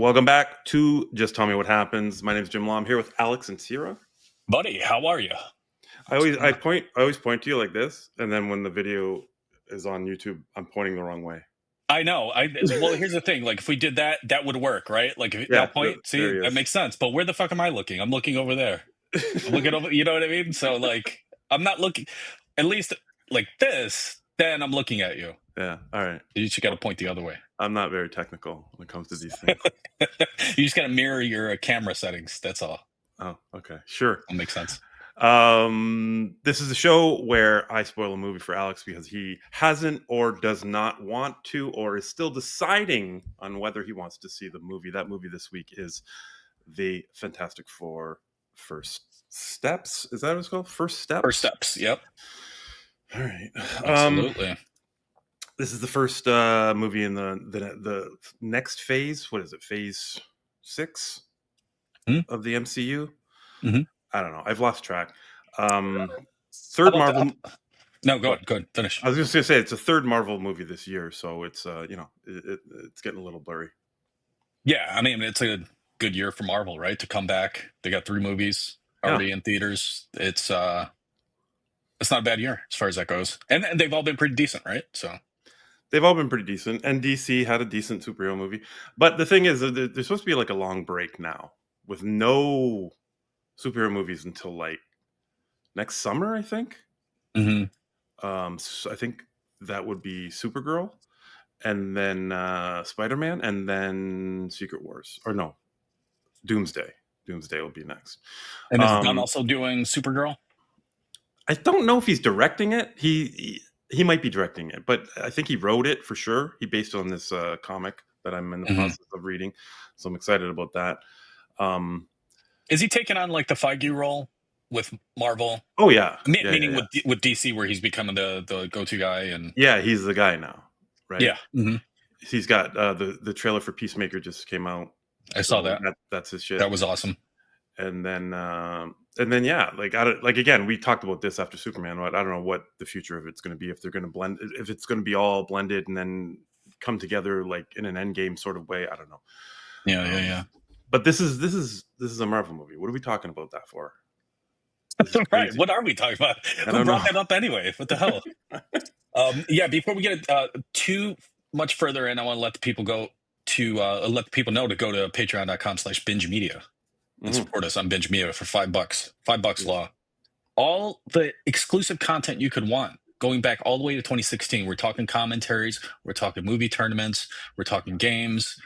Welcome back to Just Tell Me What Happens. My name is Jim Law. I'm here with Alyx and Sierra. Buddy, how are you? I always point to you like this, and then when the video is on YouTube, I'm pointing the wrong way. I know. Well, here's the thing. Like, if we did that, that would work, right? Like, if, now Yeah, point. there See, he that is. makes sense. But where the fuck am I looking? I'm looking over there. I'm looking over. You know what I mean? So, like, I'm not looking. At least like this. Then I'm looking at you. Yeah, all right. You just got to point the other way. I'm not very technical when it comes to these things. You just got to mirror your camera settings. That's all. Oh, okay, sure. That makes sense. This is a show where I spoil a movie for Alyx because he hasn't or does not want to or is still deciding on whether he wants to see the movie. That movie this week is the Fantastic Four First Steps. Is that what it's called? First Steps? First Steps. Yep. All right. Absolutely. This is the first movie in the next phase. What is it? Phase 6 of the MCU? Mm-hmm. I don't know. I've lost track. Third Marvel. No, go ahead. Finish. I was just gonna say it's a third Marvel movie this year, so it's it's getting a little blurry. Yeah, I mean, it's a good year for Marvel, right? To come back, they got 3 movies already in theaters. It's not a bad year as far as that goes, and they've all been pretty decent, right? So they've all been pretty decent, and DC had a decent superhero movie. But the thing is, there's supposed to be like a long break now with no superhero movies until like next summer, I think. Mm-hmm. So I think that would be Supergirl, and then Spider-Man, and then Secret Wars, or no, Doomsday. Doomsday will be next. And is Gunn also doing Supergirl? I don't know if he's directing it. He might be directing it, but I think he wrote it for sure. He based it on this comic that I'm in the process of reading, so I'm excited about that. Is he taking on like the Feige role with Marvel? Oh yeah, meaning yeah. with DC, where he's becoming the go-to guy, and yeah, he's the guy now, right? Yeah, he's got the trailer for Peacemaker just came out. I saw that. That's his shit. That was awesome. And then yeah, like again, we talked about this after Superman. But I don't know what the future of it's going to be, if they're going to blend, if it's going to be all blended and then come together like in an Endgame sort of way. I don't know. Yeah. But this is a Marvel movie. What are we talking about that for? Right. What are we talking about? Who brought that up anyway? What the hell? Yeah. Before we get too much further in, I want to let the people know to go to patreon.com/binge media and support us on Binge Media for $5. $5 law. All the exclusive content you could want, going back all the way to 2016. We're talking commentaries, we're talking movie tournaments, we're talking games.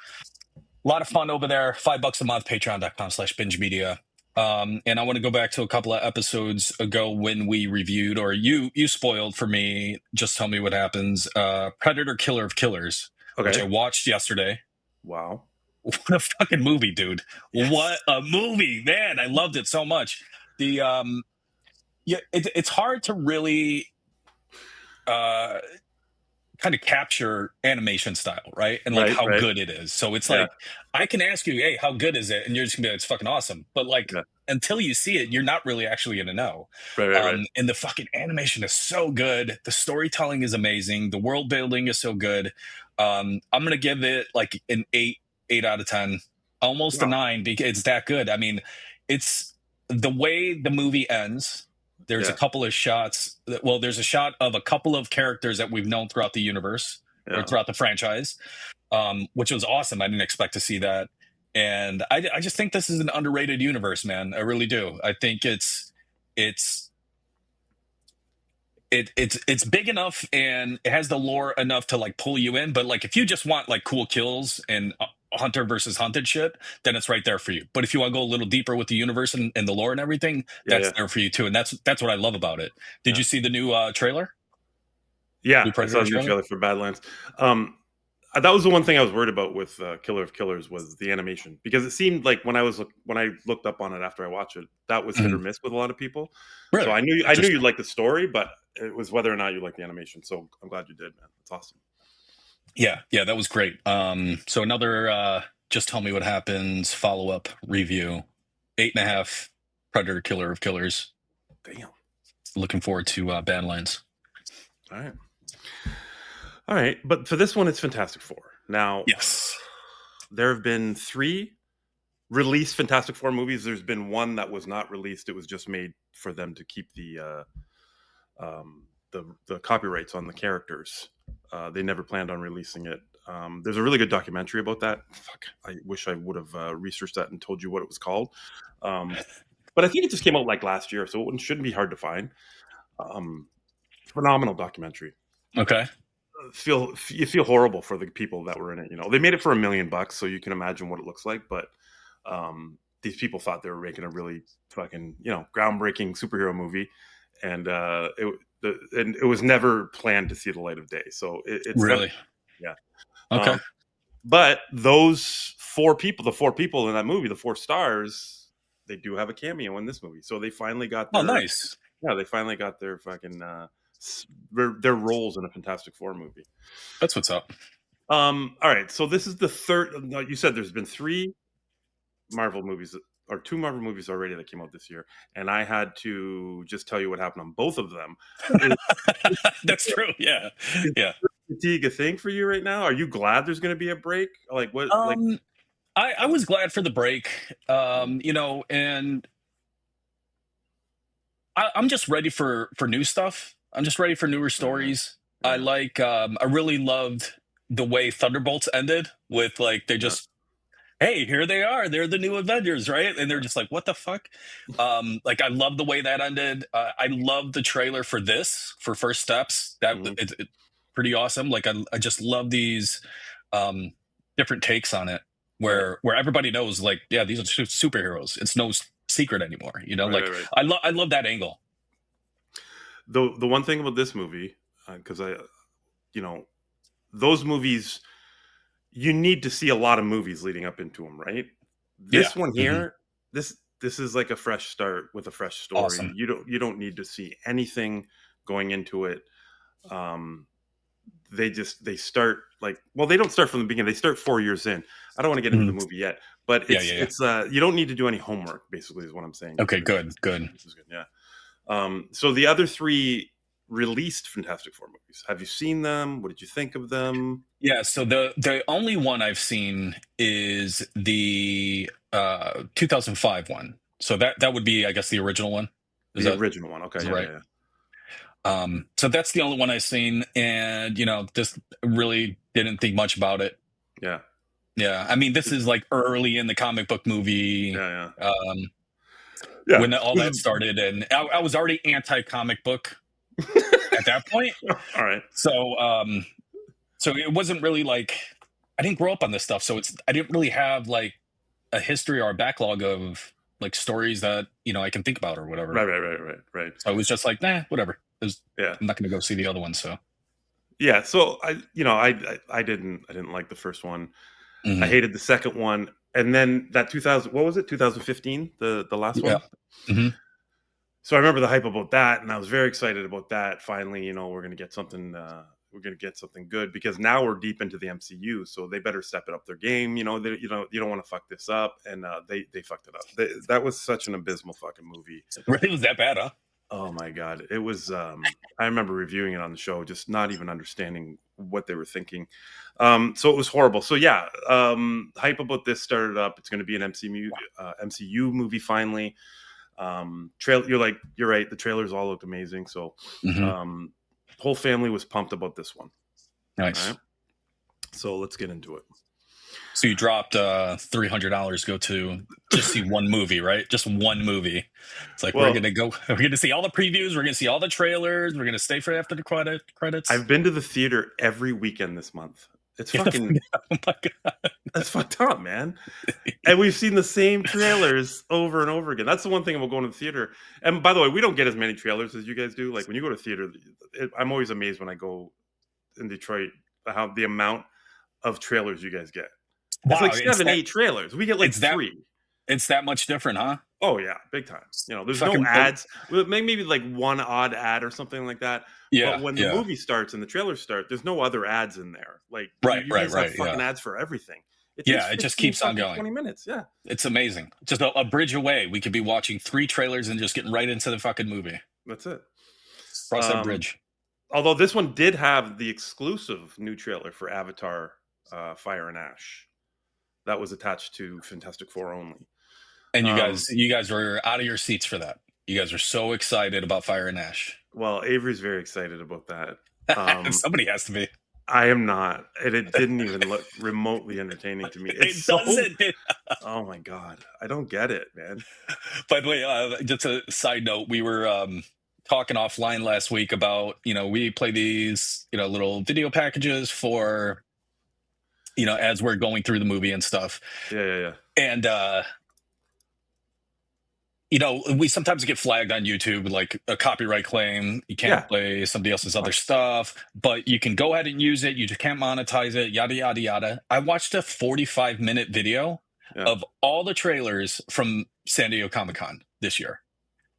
A lot of fun over there. $5 a month, patreon.com/binge media. And I want to go back to a couple of episodes ago when we reviewed, or you spoiled for me, Just Tell Me What Happens, Predator Killer of Killers, which I watched yesterday. Wow. What a fucking movie, dude. Yes. What a movie, man. I loved it so much. It's hard to really kind of capture animation style, right? And like how good it is. So it's like, I can ask you, hey, how good is it? And you're just gonna be like, it's fucking awesome. But like, until you see it, you're not really actually gonna know. Right. And the fucking animation is so good. The storytelling is amazing. The world building is so good. I'm gonna give it like an 8 out of 10, almost a 9, because it's that good. I mean, it's the way the movie ends. There's a couple of shots. Well, there's a shot of a couple of characters that we've known throughout the universe or throughout the franchise, which was awesome. I didn't expect to see that. And I just think this is an underrated universe, man. I really do. I think it's big enough and it has the lore enough to like pull you in. But like, if you just want like cool kills and hunter versus hunted shit, then it's right there for you. But if you want to go a little deeper with the universe and the lore and everything, that's there for you too. And that's what I love about it. Did you see the new trailer? Yeah, I saw the new trailer for Badlands. That was the one thing I was worried about with Killer of Killers was the animation, because it seemed like when I looked up on it after I watched it, that was hit or miss with a lot of people. Really? So I knew you'd like the story, but it was whether or not you like the animation. So I'm glad you did, man. It's awesome. Yeah, that was great. So another Just Tell Me What Happens follow-up review. 8.5 Predator Killer of Killers. Damn. Looking forward to Badlands. All right. But for this one, it's Fantastic Four. Now, yes. there have been 3 released Fantastic Four movies. There's been one that was not released. It was just made for them to keep the copyrights on the characters. They never planned on releasing it. There's a really good documentary about that. Fuck, I wish I would have researched that and told you what it was called. But I think it just came out like last year, so it shouldn't be hard to find. Phenomenal documentary. Okay. You feel horrible for the people that were in it. You know, they made it for $1 million, so you can imagine what it looks like. But these people thought they were making a really fucking, you know, groundbreaking superhero movie, and it was never planned to see the light of day. So it's really, yeah. Okay. But those 4 people, the 4 people in that movie, the 4 stars, they do have a cameo in this movie. So they finally got their, nice. Yeah, they finally got their fucking their roles in a Fantastic Four movie. That's what's up. All right, so this is the third. You said there's been 3 Marvel movies, or 2 Marvel movies already that came out this year, and I had to just tell you what happened on both of them. That's true. Yeah. Fatigue a thing for you right now? Are you glad there's going to be a break? Like what? I was glad for the break. You know, and I'm just ready for new stuff. I'm just ready for newer stories. I really loved the way Thunderbolts ended with like they just, hey, here they are. They're the new Avengers, right? And they're just like, what the fuck? Like I love the way that ended. I love the trailer for First Steps. That it's pretty awesome. Like I just love these different takes on it, where everybody knows, like, yeah, these are superheroes. It's no secret anymore. You know, I love that angle. The one thing about this movie, because you know, those movies, you need to see a lot of movies leading up into them, right? This one here, this is like a fresh start with a fresh story. Awesome. You don't need to see anything going into it. They start like, well, they don't start from the beginning. They start 4 years in. I don't want to get into the movie yet, but it's you don't need to do any homework. Basically, is what I'm saying. Okay, good. This is good. Yeah. So the other 3 released Fantastic Four movies. Have you seen them? What did you think of them? Yeah, so the only one I've seen is the 2005 one. So that would be, I guess, the original one. Original one. Okay, right. So that's the only one I've seen, and you know, just really didn't think much about it. Yeah. I mean, this is like early in the comic book movie. Yeah. When all that started, and I was already anti-comic book at that point. All right. So it wasn't really like, I didn't grow up on this stuff, so I didn't really have like a history or a backlog of like stories that, you know, I can think about or whatever. Right. So it was just like, nah, whatever. I'm not going to go see the other one. So yeah, so I didn't like the first one. I hated the second one, and then that 2015, the last one. So I remember the hype about that, and I was very excited about that. Finally, you know, we're gonna get something. We're gonna get something good, because now we're deep into the MCU, so they better step it up their game. You know, you don't want to fuck this up, and they fucked it up. That was such an abysmal fucking movie. Really, was that bad, huh? Oh my god, it was. I remember reviewing it on the show, just not even understanding what they were thinking. So it was horrible. So yeah, hype about this started up. It's going to be an MCU movie finally. You're right. The trailers all looked amazing. So, whole family was pumped about this one. Nice. Right? So let's get into it. So you dropped $300 go to just see one movie, right? Just one movie. It's like, we're gonna see all the previews, we're gonna see all the trailers, we're gonna stay for after the credits. I've been to the theater every weekend this month. It's fucking oh my god, that's fucked up, man. And we've seen the same trailers over and over again. That's the one thing about going to the theater. And by the way, we don't get as many trailers as you guys do. Like when you go to theater, I'm always amazed when I go in Detroit how the amount of trailers you guys get. It's like 7-8 trailers. We get like 3. It's that much different, huh? Oh yeah, big time. You know, there's no ads. Maybe like one odd ad or something like that. Yeah. But when the movie starts and the trailers start, there's no other ads in there. Like right. Have fucking ads for everything. It just keeps on going. 20 minutes. Yeah. It's amazing. Just a bridge away, we could be watching 3 trailers and just getting right into the fucking movie. That's it. Cross that bridge. Although this one did have the exclusive new trailer for Avatar, Fire and Ash. that was attached to Fantastic Four only. And you guys were out of your seats for that. You guys are so excited about Fire and Ash. Well, Avery's very excited about that. Somebody has to be. I am not, and it didn't even look remotely entertaining to me. It doesn't. Oh my god, I don't get it, man. By the way, just a side note, we were talking offline last week about, we play these, little video packages for, as we're going through the movie and stuff. Yeah. And we sometimes get flagged on YouTube, like a copyright claim. You can't play somebody else's other stuff, but you can go ahead and use it. You just can't monetize it, yada, yada, yada. I watched a 45-minute video of all the trailers from San Diego Comic-Con this year.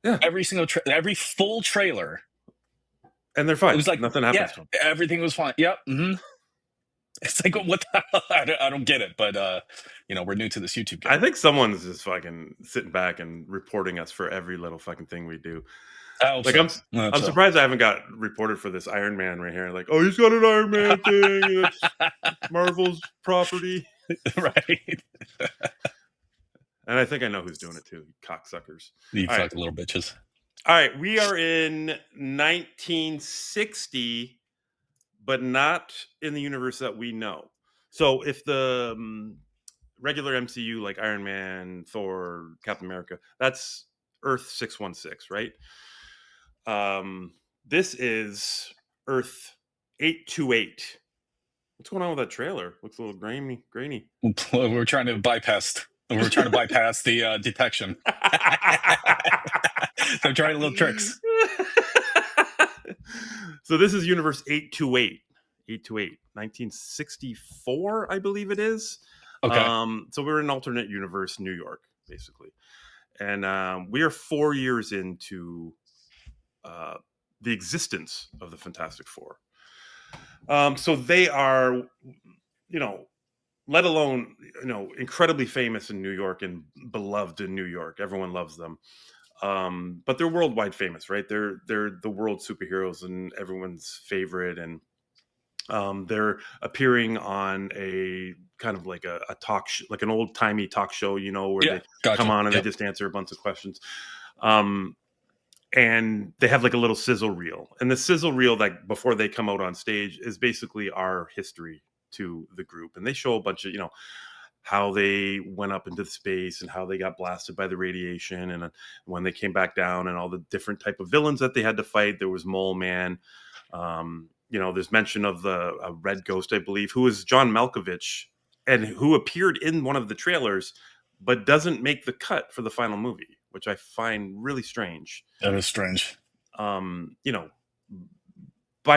Yeah. Every single, every full trailer. And they're fine. It was like, nothing happens to them. Everything was fine. Yep. Mm-hmm. It's like, what the hell? I don't get it, but we're new to this YouTube game. I think someone's just fucking sitting back and reporting us for every little fucking thing we do. I'm surprised I haven't got reported for this Iron Man right here. Like, oh, he's got an Iron Man thing. It's Marvel's property. Right. And I think I know who's doing it too. Cocksuckers. You fucking little bitches. All right, we are in 1960. But not in the universe that we know. So if the regular MCU, like Iron Man, Thor, Captain America, that's Earth 616, right? This is Earth 828. What's going on with that trailer? Looks a little grainy. We're trying to bypass the detection. So I'm trying little tricks. So this is Universe 828. 1964, I believe it is. Okay. So we're in an alternate universe, New York, basically. And we are 4 years into the existence of the Fantastic Four. So they are, let alone, incredibly famous in New York and beloved in New York. Everyone loves them. But they're worldwide famous, right? They're the world superheroes and everyone's favorite. And they're appearing on a kind of like a talk, like an old timey talk show, where they come on and they just answer a bunch of questions. And they have like a little sizzle reel, and the sizzle reel, that before they come out on stage, is basically our history to the group. And they show a bunch of, how they went up into space and how they got blasted by the radiation, and when they came back down, and all the different type of villains that they had to fight. There was Mole Man. There's mention of a Red Ghost, I believe, who is John Malkovich, and who appeared in one of the trailers, but doesn't make the cut for the final movie, which I find really strange. That is strange. By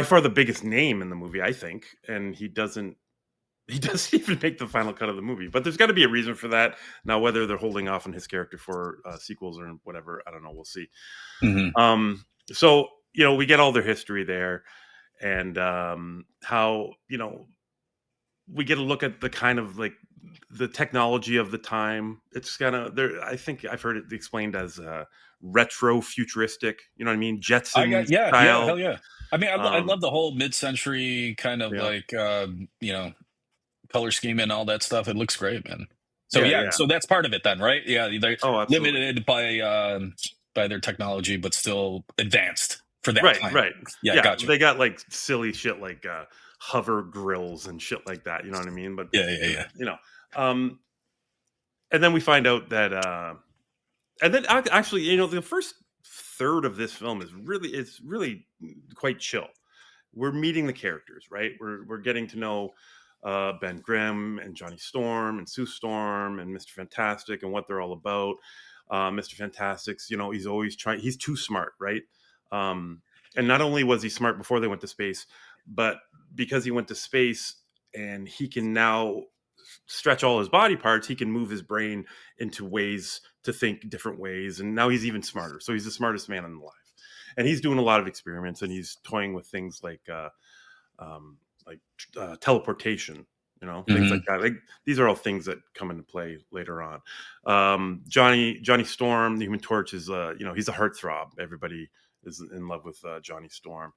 far the biggest name in the movie, I think, and he doesn't even make the final cut of the movie. But there's got to be a reason for that. Now, whether they're holding off on his character for sequels or whatever, I don't know. We'll see. Mm-hmm. So, we get all their history there, and how, we get a look at the kind of like the technology of the time. It's kind of there. I think I've heard it explained as retro futuristic. You know what I mean? Jetsons style. Hell yeah. I mean, I love the whole mid-century kind of like color scheme and all that stuff. It looks great, man. So so that's part of it then, right? Yeah, they're limited by their technology, but still advanced for that time. Right. Yeah, gotcha. They got like silly shit like hover grills and shit like that. You know what I mean? But yeah. And then we find out that, and then actually, the first third of this film is really quite chill. We're meeting the characters, right? We're getting to know Ben Grimm and Johnny Storm and Sue Storm and Mr. Fantastic and what they're all about. Mr. Fantastic's, he's always he's too smart, right? And not only was he smart before they went to space, but because he went to space and he can now stretch all his body parts, he can move his brain into ways to think different ways. And now he's even smarter. So he's the smartest man alive. And he's doing a lot of experiments, and he's toying with things like teleportation, things like that. Like, these are all things that come into play later on. Johnny Storm, the Human Torch, is he's a heartthrob. Everybody is in love with Johnny Storm.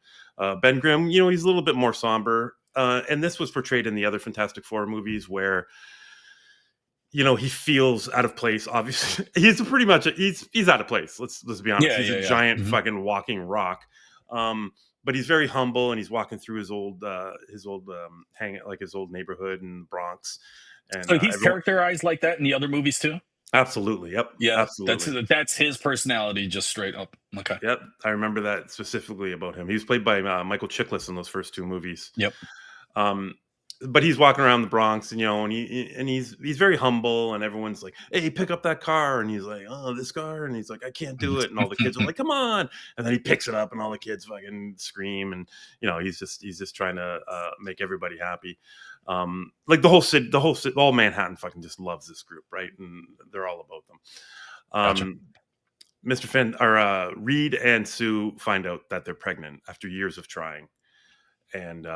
Ben Grimm, he's a little bit more somber. And this was portrayed in the other Fantastic Four movies, where he feels out of place. Obviously, he's pretty much he's out of place. Let's be honest. He's a giant fucking walking rock. But he's very humble, and he's walking through his old his old neighborhood in the Bronx. And so he's characterized like that in the other movies too. Absolutely. Yep. Yeah, absolutely. That's his personality, just straight up. Okay. Yep. I remember that specifically about him. He was played by Michael Chiklis in those first two movies. Yep. But he's walking around the Bronx, and he's very humble, and everyone's like, "Hey, pick up that car," and he's like, "Oh, this car," and he's like, "I can't do it," and all the kids are like, "Come on!" And then he picks it up, and all the kids fucking scream, and he's just trying to make everybody happy. Like the whole city, all Manhattan fucking just loves this group, right? And they're all about them. Gotcha. Mr. Finn or Reed and Sue find out that they're pregnant after years of trying, and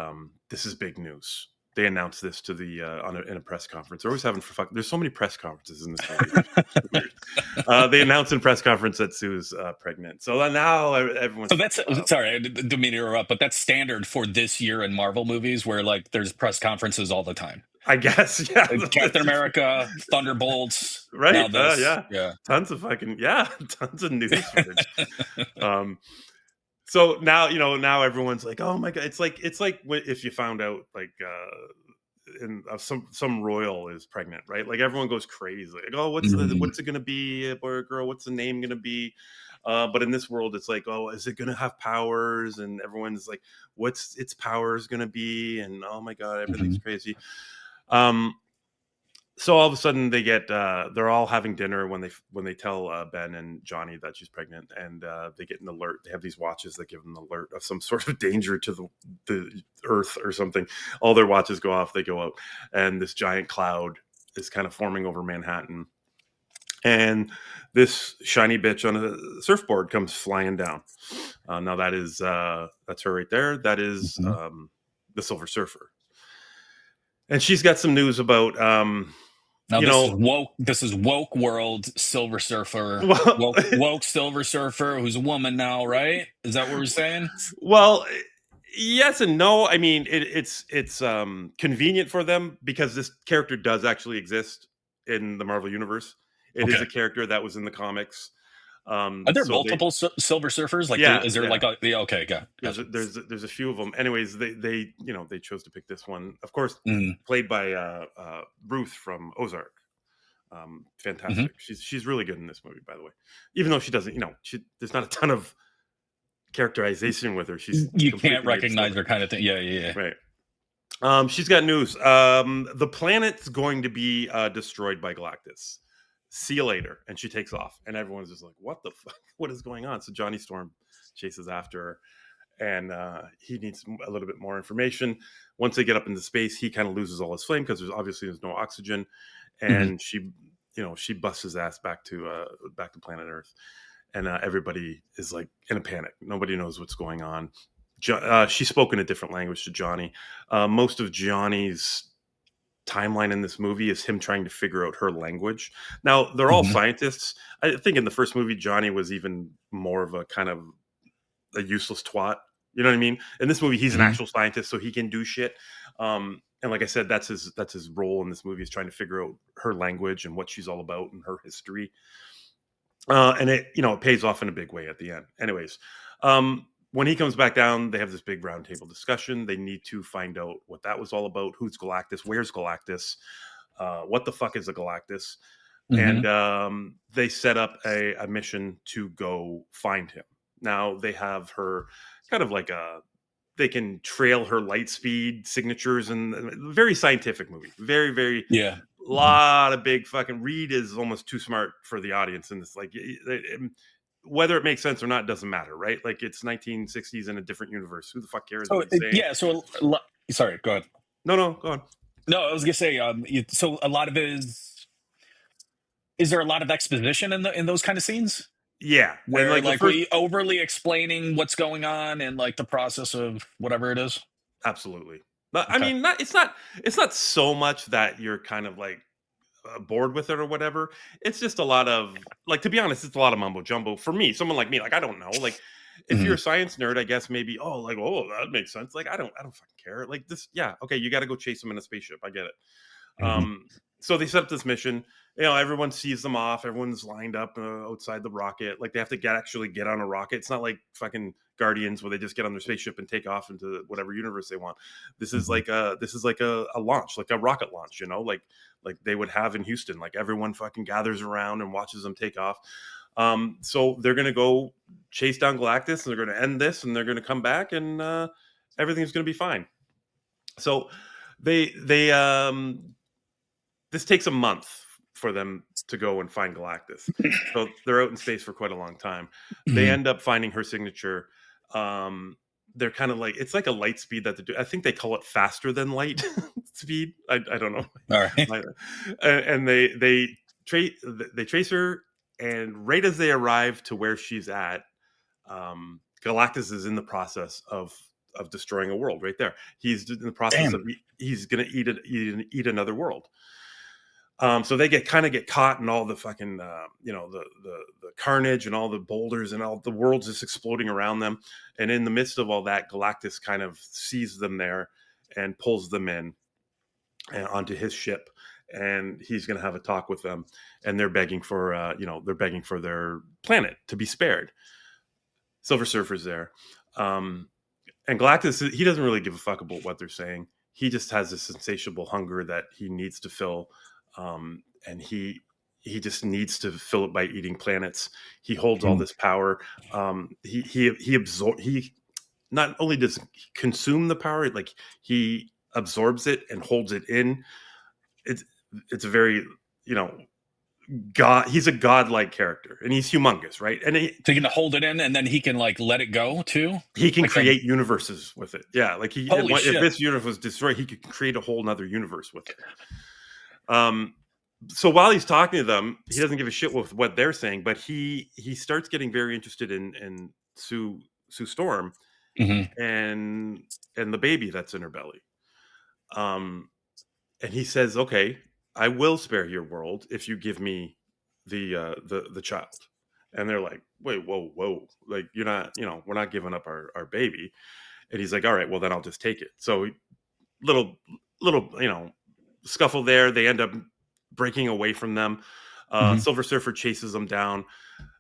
this is big news. They announced this to the in a press conference. They're always having there's so many press conferences in this movie. They announced in press conference that Sue's pregnant. So now everyone's. So that's sorry, I didn't mean to interrupt, but that's standard for this year in Marvel movies, where like there's press conferences all the time. I guess, yeah. Like Captain America, Thunderbolts, right? Now this, yeah, tons of tons of news footage. So now now everyone's like, oh my god, it's like if you found out like some royal is pregnant, right? Like everyone goes crazy, like, oh, what's it gonna be, a boy or girl? What's the name gonna be? But in this world, it's like, oh, is it gonna have powers? And everyone's like, what's its powers gonna be? And oh my god, everything's crazy. So all of a sudden they get they're all having dinner when they tell Ben and Johnny that she's pregnant, and they get an alert. They have these watches that give them an alert of some sort of danger to the earth or something. All their watches go off, they go out, and this giant cloud is kind of forming over Manhattan, and this shiny bitch on a surfboard comes flying down. Now that's her right there. That is the Silver Surfer, and she's got some news about now this is woke world Silver Surfer, woke Silver Surfer, who's a woman now, right? Is that what we're saying? Well, yes and no. I mean, it's convenient for them because this character does actually exist in the Marvel universe. It is a character that was in the comics. Are there multiple Silver Surfers? Like, is there like okay, gotcha. There's a few of them. Anyways, they chose to pick this one, of course, played by Ruth from Ozark. Fantastic. She's really good in this movie, by the way. Even though she doesn't, there's not a ton of characterization with her. You can't recognize her, kind of thing. Yeah. Right. She's got news. The planet's going to be destroyed by Galactus. See you later. And she takes off, and everyone's just like, what the fuck? What is going on? So Johnny Storm chases after her, and he needs a little bit more information. Once they get up into space, he kind of loses all his flame because there's no oxygen, and she busts his ass back to planet Earth, and everybody is like in a panic. Nobody knows what's going on. She spoke in a different language to Johnny. Most of Johnny's timeline in this movie is him trying to figure out her language. Now they're all scientists. I think in the first movie Johnny was even more of a kind of a useless twat. You know what I mean? In this movie he's an actual scientist, so he can do shit. And like I said, that's his role in this movie, is trying to figure out her language and what she's all about and her history. And it pays off in a big way at the end. Anyways, when he comes back down, they have this big round table discussion. They need to find out what that was all about. Who's Galactus? Where's Galactus? What the fuck is a Galactus? And they set up a mission to go find him. Now they have her kind of like they can trail her light speed signatures, and very scientific movie. Very, very, lot of big fucking. Reed is almost too smart for the audience in this. Like, whether it makes sense or not doesn't matter, right? Like, it's 1960s in a different universe. Who the fuck cares what he's saying? Yeah. So sorry, go ahead. No, go on. No, I was gonna say. So a lot of it is there a lot of exposition in those kind of scenes? Yeah, where like we overly explaining what's going on and like the process of whatever it is. Absolutely. But I mean, it's not so much that you're kind of like bored with it or whatever. It's just a lot of, like, to be honest, it's a lot of mumbo jumbo for me. Someone like me, like, I don't know. Like, if you're a science nerd, I guess maybe, oh, that makes sense. Like, I don't fucking care. Like, this, yeah, okay, you got to go chase them in a spaceship. I get it. So they set up this mission. Everyone sees them off. Everyone's lined up outside the rocket. Like they have to actually get on a rocket. It's not like fucking Guardians where they just get on their spaceship and take off into whatever universe they want. This is like a launch, like a rocket launch. Like they would have in Houston. Like everyone fucking gathers around and watches them take off. So they're gonna go chase down Galactus, and they're gonna end this, and they're gonna come back, and everything's gonna be fine. So they this takes a month for them to go and find Galactus. So they're out in space for quite a long time. They end up finding her signature. They're kind of like, it's like a light speed that they do. I think they call it faster than light speed. I don't know. All right. And they trace her, and right as they arrive to where she's at, Galactus is in the process of destroying a world right there. He's in the process of he's gonna eat another world. So they get caught in all the fucking the carnage and all the boulders and all the world's just exploding around them. And in the midst of all that, Galactus kind of sees them there and pulls them in and onto his ship. And he's going to have a talk with them, and they're begging for their planet to be spared. Silver Surfer's there, and Galactus, he doesn't really give a fuck about what they're saying. He just has this insatiable hunger that he needs to fill, and he just needs to fill it by eating planets. He holds all this power. He not only does he consume the power, like he absorbs it and holds it in. It's a very God. He's a godlike character, and he's humongous, right? And so he can hold it in, and then he can like let it go too. He can create universes with it. Yeah, like if this universe was destroyed, he could create a whole nother universe with it. So while he's talking to them, he doesn't give a shit with what they're saying, but he starts getting very interested in Sue Storm, and the baby that's in her belly. And he says, "Okay, I will spare your world if you give me the child." And they're like, "Wait, whoa, like you're not, we're not giving up our baby." And he's like, "All right, well then I'll just take it." So little scuffle there. They end up breaking away from them. Silver Surfer chases them down.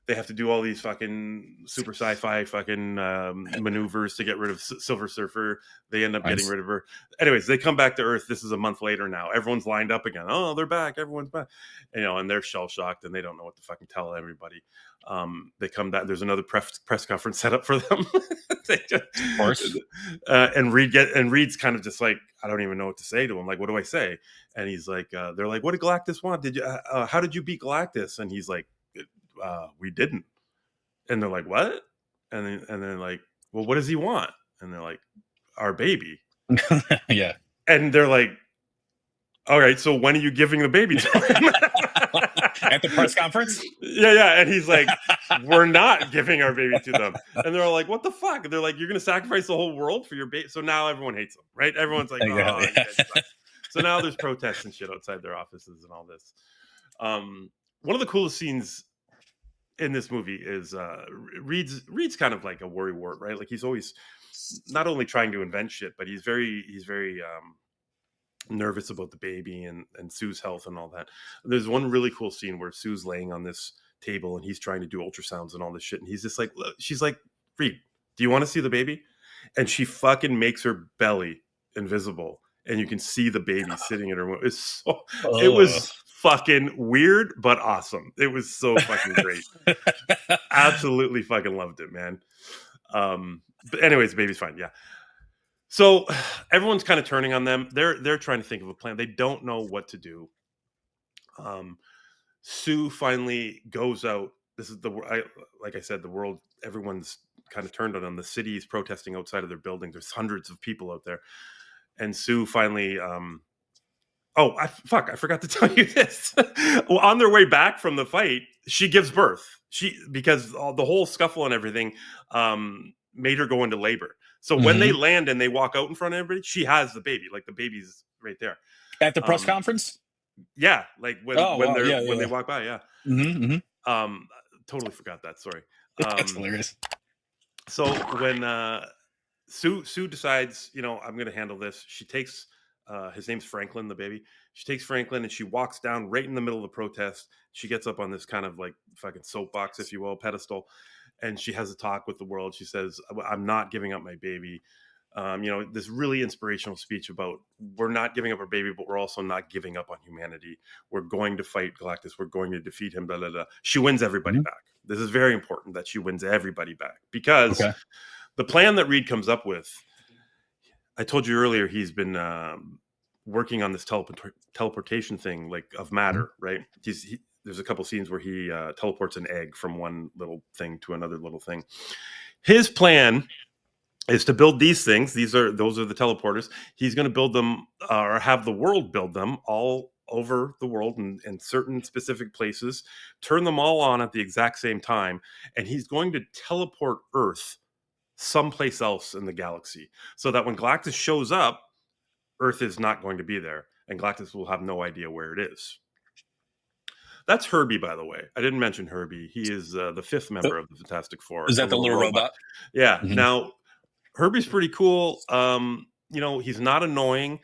They have to do all these fucking super sci-fi fucking maneuvers to get rid of Silver Surfer. They end up getting rid of her. Anyways, they come back to Earth. This is a month later now. Everyone's lined up again. Oh, they're back. Everyone's back. And they're shell-shocked, and they don't know what to fucking tell everybody. They come back. There's another press conference set up for them. Of course. And Reed's kind of just like, I don't even know what to say to him. Like, what do I say? And he's like, they're like, what did Galactus want? How did you beat Galactus? And he's like, we didn't. And they're like, what? And then like, well, what does he want? And they're like, our baby. Yeah. And they're like, all right, so when are you giving the baby to him? At the press conference? Yeah. And he's like, we're not giving our baby to them. And they're like, what the fuck? And they're like, you're going to sacrifice the whole world for your baby? So now everyone hates them, right? Everyone's like, oh, so now there's protests and shit outside their offices and all this. One of the coolest scenes in this movie is Reed's kind of like a worrywart, right? Like he's always not only trying to invent shit, but he's very nervous about the baby and Sue's health and all that. There's one really cool scene where Sue's laying on this table and he's trying to do ultrasounds and all this shit, and he's just like, look, she's like, Reed, do you want to see the baby? And she fucking makes her belly invisible, and you can see the baby sitting in her womb. It was fucking weird but awesome. It was so fucking great. Absolutely fucking loved it, man. But anyways, the baby's fine. Yeah. So everyone's kind of turning on them. They're trying to think of a plan. They don't know what to do. Sue finally goes out. This is like I said, the world, everyone's kind of turned on them. The city is protesting outside of their building. There's hundreds of people out there. And Sue finally, I forgot to tell you this. Well, on their way back from the fight, she gives birth. Because the whole scuffle and everything made her go into labor. So when they land and they walk out in front of everybody, she has the baby. Like the baby's right there. At the press conference? Yeah, like when they walk by, yeah. Totally forgot that. Sorry. That's hilarious. So when Sue decides, I'm going to handle this, she takes His name's Franklin, the baby. She takes Franklin and she walks down right in the middle of the protest. She gets up on this kind of like fucking soapbox, if you will, pedestal, and she has a talk with the world. She says, "I'm not giving up my baby." This really inspirational speech about we're not giving up our baby, but we're also not giving up on humanity. We're going to fight Galactus. We're going to defeat him. Blah, blah, blah. She wins everybody back. This is very important that she wins everybody back because the plan that Reed comes up with, I told you earlier, he's been working on this teleportation thing, like of matter, right? There's a couple scenes where he teleports an egg from one little thing to another little thing. His plan is to build these things. Those are the teleporters. He's going to build them or have the world build them all over the world in certain specific places, turn them all on at the exact same time, and he's going to teleport Earth someplace else in the galaxy so that when Galactus shows up, Earth is not going to be there and Galactus will have no idea where it is. That's Herbie, by the way. I didn't mention Herbie. He is the fifth member of the Fantastic Four. Is that the little robot? Yeah. Mm-hmm. Now, Herbie's pretty cool. He's not annoying.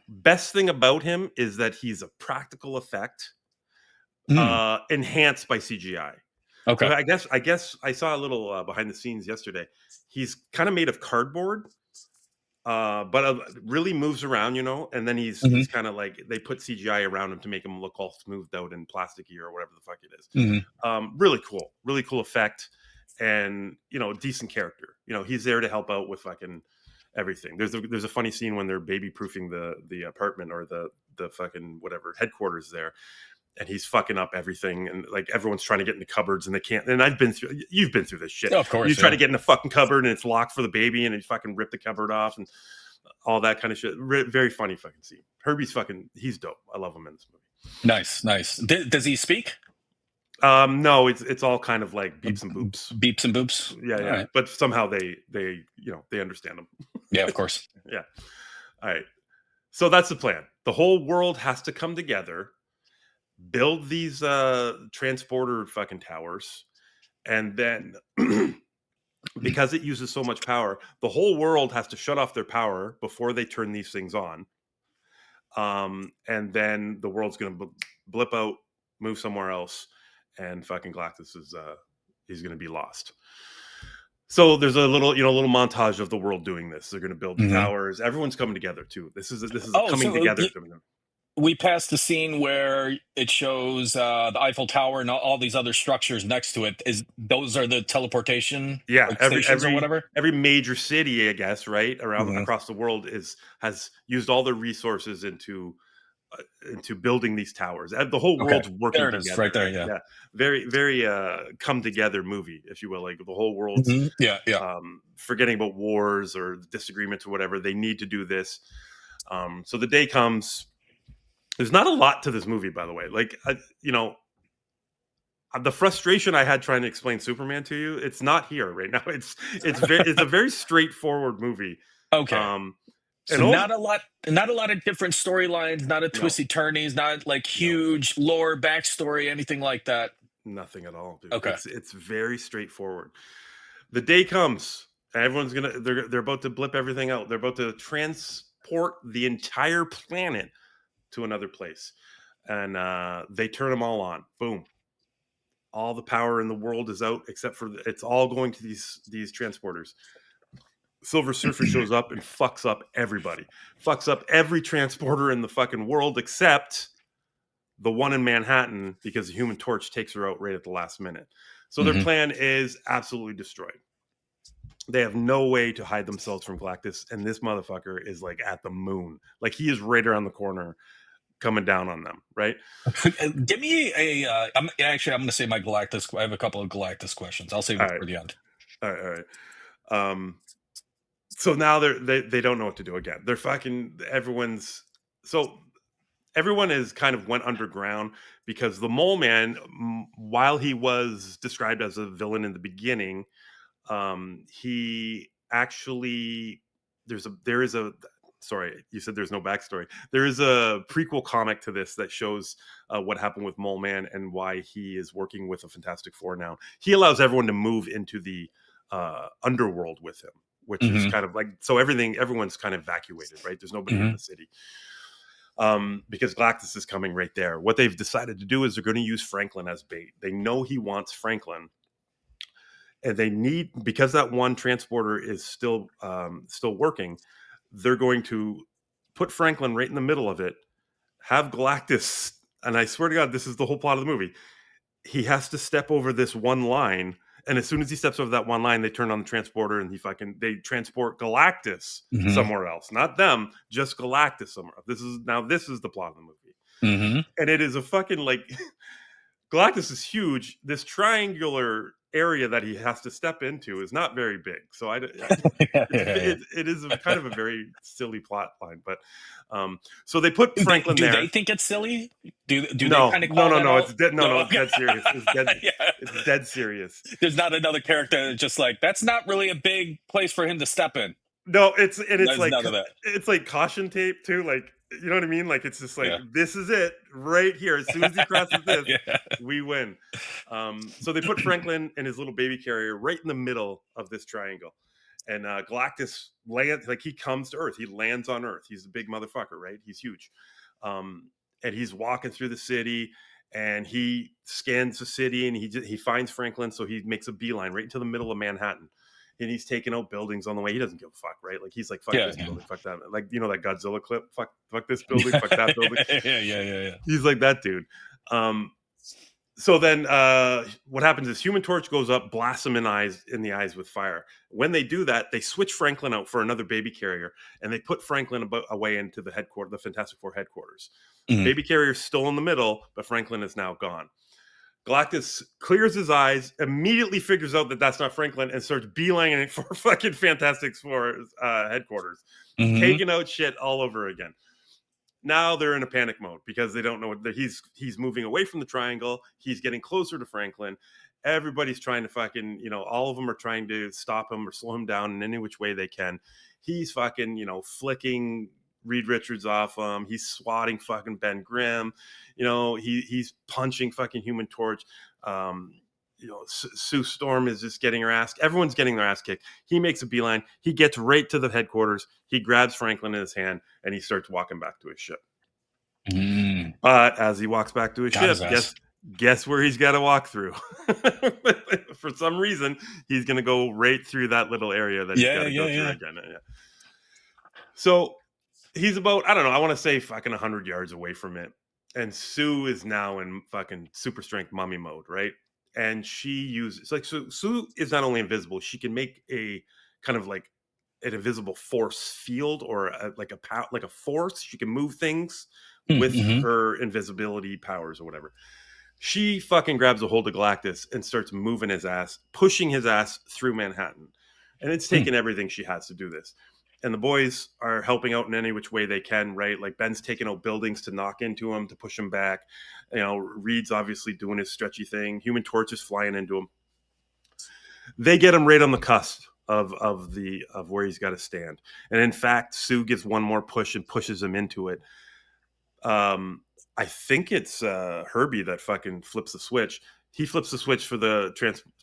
Best thing about him is that he's a practical effect enhanced by CGI. Okay. So I guess I saw a little behind the scenes yesterday. He's kind of made of cardboard, but really moves around, and then he's kind of like they put CGI around him to make him look all smoothed out and plasticky or whatever the fuck it is. Really cool effect, and decent character. He's there to help out with fucking everything. There's a funny scene when they're baby proofing the apartment or the fucking whatever headquarters there. And he's fucking up everything, and like everyone's trying to get in the cupboards, and they can't. And you've been through this shit. Of course, you try to get in a fucking cupboard, and it's locked for the baby, and you fucking rip the cupboard off, and all that kind of shit. Very funny fucking scene. Herbie's he's dope. I love him in this movie. Nice. Does he speak? No, it's all kind of like beeps and boops. Beeps and boops. Yeah. Right. But somehow they understand him. Yeah, of course. Yeah. All right. So that's the plan. The whole world has to come together, build these transporter fucking towers, and then because it uses so much power, the whole world has to shut off their power before they turn these things on. And then the world's going to blip out, move somewhere else, and fucking Galactus he's going to be lost. So there's a little montage of the world doing this. They're going to build the towers. Everyone's coming together too. This is coming together. We passed the scene where it shows the Eiffel Tower and all these other structures next to it. Those are the teleportation stations or whatever? Every major city, I guess, right, around across the world has used all their resources into building these towers. The whole world's working together. Is, right there, yeah. Very, very come together movie, if you will. Like the whole world's forgetting about wars or disagreements or whatever. They need to do this. So the day comes. There's not a lot to this movie, by the way. Like, the frustration I had trying to explain Superman to you, it's not here right now. It's a very straightforward movie. Okay. So not a lot of different storylines, not a twisty turnies, not like huge lore, backstory, anything like that. Nothing at all, dude. Okay. It's very straightforward. The day comes, everyone's they're about to blip everything out. They're about to transport the entire planet to another place, and they turn them all on. Boom, all the power in the world is out except for it's all going to these transporters. Silver Surfer shows up and fucks up everybody, fucks up every transporter in the fucking world except the one in Manhattan, because the Human Torch takes her out right at the last minute. So their plan is absolutely destroyed. They have no way to hide themselves from Galactus, and this motherfucker is like at the moon. Like he is right around the corner, coming down on them, right? Give me I'm going to say my Galactus. I have a couple of Galactus questions. I'll save it for the end. All right. So now they don't know what to do again. They're fucking everyone is kind of went underground because the Mole Man, while he was described as a villain in the beginning, he actually sorry, you said there's no backstory. There is a prequel comic to this that shows what happened with Mole Man and why he is working with the Fantastic Four now. He allows everyone to move into the underworld with him, which is kind of like, so everyone's kind of evacuated, right? There's nobody in the city. Because Galactus is coming right there. What they've decided to do is they're going to use Franklin as bait. They know he wants Franklin, and they need, because that one transporter is still working. They're going to put Franklin right in the middle of it, have Galactus, and I swear to God, this is the whole plot of the movie. He has to step over this one line, and as soon as he steps over that one line, they turn on the transporter and they transport Galactus somewhere else. Not them, just Galactus somewhere else. This is the plot of the movie. And it is a fucking, like, Galactus is huge. This triangular area that he has to step into is not very big. So it is kind of a very silly plot line. But so they put Franklin there. Do they think it's silly? Do they kind of call no, it's dead. No, it's dead serious. It's dead serious. There's not another character just like, that's not really a big place for him to step in. No, it's like none of that. It's like caution tape too. Like, you know what I mean? Like, it's just like, this is it right here. As soon as he crosses this, we win. So they put Franklin and his little baby carrier right in the middle of this triangle. And Galactus lands, like, he comes to Earth. He lands on Earth. He's a big motherfucker, right? He's huge. And he's walking through the city, and he scans the city, and he finds Franklin. So he makes a beeline right into the middle of Manhattan. And he's taking out buildings on the way. He doesn't give a fuck, right? Like, he's like, fuck this building, fuck that. Like, you know that Godzilla clip? Fuck this building, fuck that building. Yeah. He's like that dude. So then what happens is Human Torch goes up, blasts him in the eyes with fire. When they do that, they switch Franklin out for another baby carrier, and they put Franklin away into the Fantastic Four headquarters. Baby carrier's still in the middle, but Franklin is now gone. Galactus clears his eyes, immediately figures out that that's not Franklin, and starts beelining it for fucking Fantastic Four headquarters, taking out shit all over again. Now they're in a panic mode because they don't know what he's moving away from the triangle. He's getting closer to Franklin. Everybody's trying to fucking, all of them are trying to stop him or slow him down in any which way they can. He's fucking, flicking Reed Richards off him. He's swatting fucking Ben Grimm. He's punching fucking Human Torch. Sue Storm is just getting her ass. Everyone's getting their ass kicked. He makes a beeline. He gets right to the headquarters. He grabs Franklin in his hand, and he starts walking back to his ship. But as he walks back to his ship, guess where he's got to walk through? For some reason, he's going to go right through that little area that he's got to go through again. Yeah. So he's about, I don't know, I want to say fucking 100 yards away from it. And Sue is now in fucking super strength mummy mode, right? And she uses, like, so Sue is not only invisible, she can make a kind of like an invisible force field or like a force. She can move things with her invisibility powers or whatever. She fucking grabs a hold of Galactus and starts moving his ass, pushing his ass through Manhattan. And it's taken everything she has to do this. And the boys are helping out in any which way they can, right? Like, Ben's taking out buildings to knock into him, to push him back. Reed's obviously doing his stretchy thing. Human Torch is flying into him. They get him right on the cusp of where he's got to stand. And in fact, Sue gives one more push and pushes him into it. I think it's Herbie that fucking flips the switch. He flips the switch for the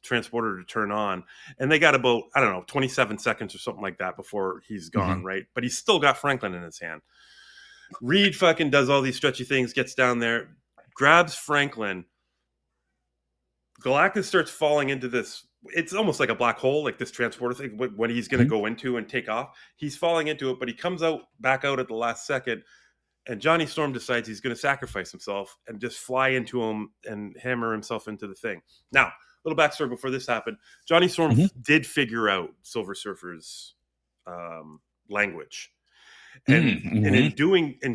transporter to turn on, and they got about, I don't know, 27 seconds or something like that before he's gone, right? But he's still got Franklin in his hand. Reed fucking does all these stretchy things, gets down there, grabs Franklin. Galactus starts falling into this, it's almost like a black hole, like this transporter thing, when he's going to go into and take off. He's falling into it, but he comes back out at the last second. And Johnny Storm decides he's going to sacrifice himself and just fly into him and hammer himself into the thing. Now, a little backstory before this happened. Johnny Storm did figure out Silver Surfer's language. And in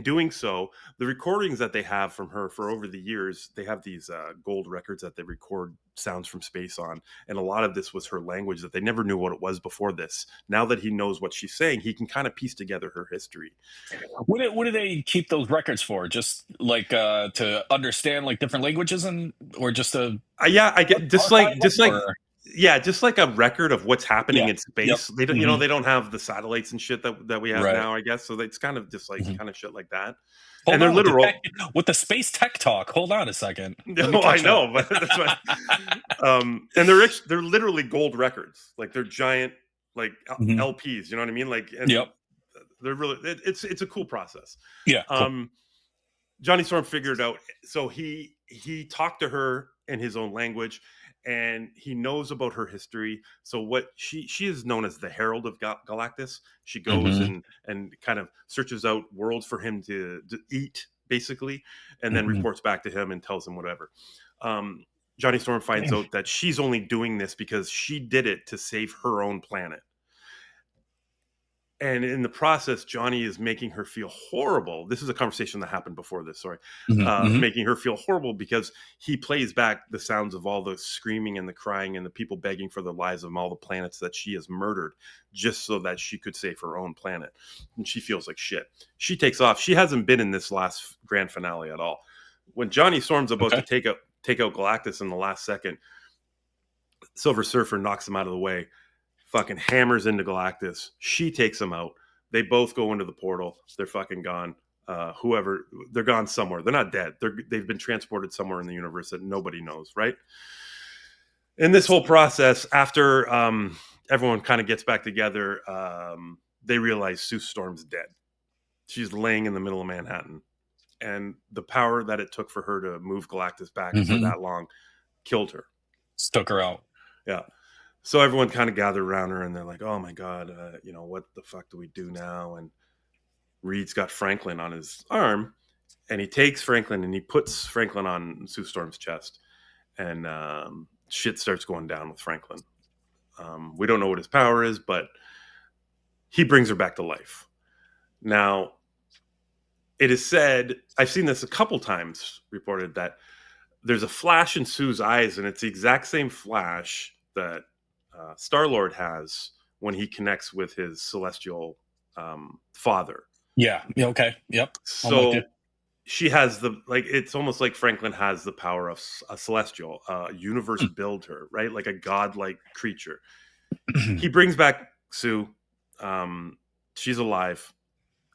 doing so, the recordings that they have from her for over the years, they have these gold records that they record sounds from space on, and a lot of this was her language that they never knew what it was before this. Now that he knows what she's saying, he can kind of piece together her history. What do they keep those records for? Just like to understand like different languages, or just to I get just like a record of what's happening in space. They don't, they don't have the satellites and shit that we have now, I guess. So it's kind of just like kind of shit like that. Hold and they're literal with the space tech talk. Hold on a second. No, I know, but that's what. And they're literally gold records. Like, they're giant like Mm-hmm. LPs. You know what I mean? Like, and yep. they're really it's a cool process. Yeah. Cool. Johnny Storm figured out. So he talked to her in his own language, and he knows about her history. So what she is known as the Herald of Galactus. She goes Mm-hmm. and kind of searches out worlds for him to eat, basically, and then Mm-hmm. reports back to him and tells him whatever. Johnny Storm finds out that she's only doing this because she did it to save her own planet. And in the process, Johnny is making her feel horrible. This is a conversation that happened before this. Sorry, Mm-hmm. making her feel horrible because he plays back the sounds of all the screaming and the crying and the people begging for the lives of all the planets that she has murdered, just so that she could save her own planet. And she feels like shit. She takes off. She hasn't been in this last grand finale at all. When Johnny Storm's about to take out Galactus in the last second, Silver Surfer knocks him out of the way. Fucking hammers into Galactus. She takes him out. They both go into the portal. They're fucking gone. Whoever, they're gone somewhere. They're not dead. They've been transported somewhere in the universe that nobody knows, right? In this whole process, after everyone kind of gets back together, they realize Sue Storm's dead. She's laying in the middle of Manhattan. And the power that it took for her to move Galactus back for that long killed her. Stuck her out. Yeah. So everyone kind of gathered around her, and they're like, "Oh my god, what the fuck do we do now?" And Reed's got Franklin on his arm, and he takes Franklin and he puts Franklin on Sue Storm's chest, and shit starts going down with Franklin. We don't know what his power is, but he brings her back to life. Now, it is said, I've seen this a couple times reported, that there's a flash in Sue's eyes, and it's the exact same flash that Star-Lord has when he connects with his celestial father. Yeah. Okay. Yep. So she has it's almost like Franklin has the power of a celestial, universe builder, right? Like a godlike creature. He brings back Sue. She's alive.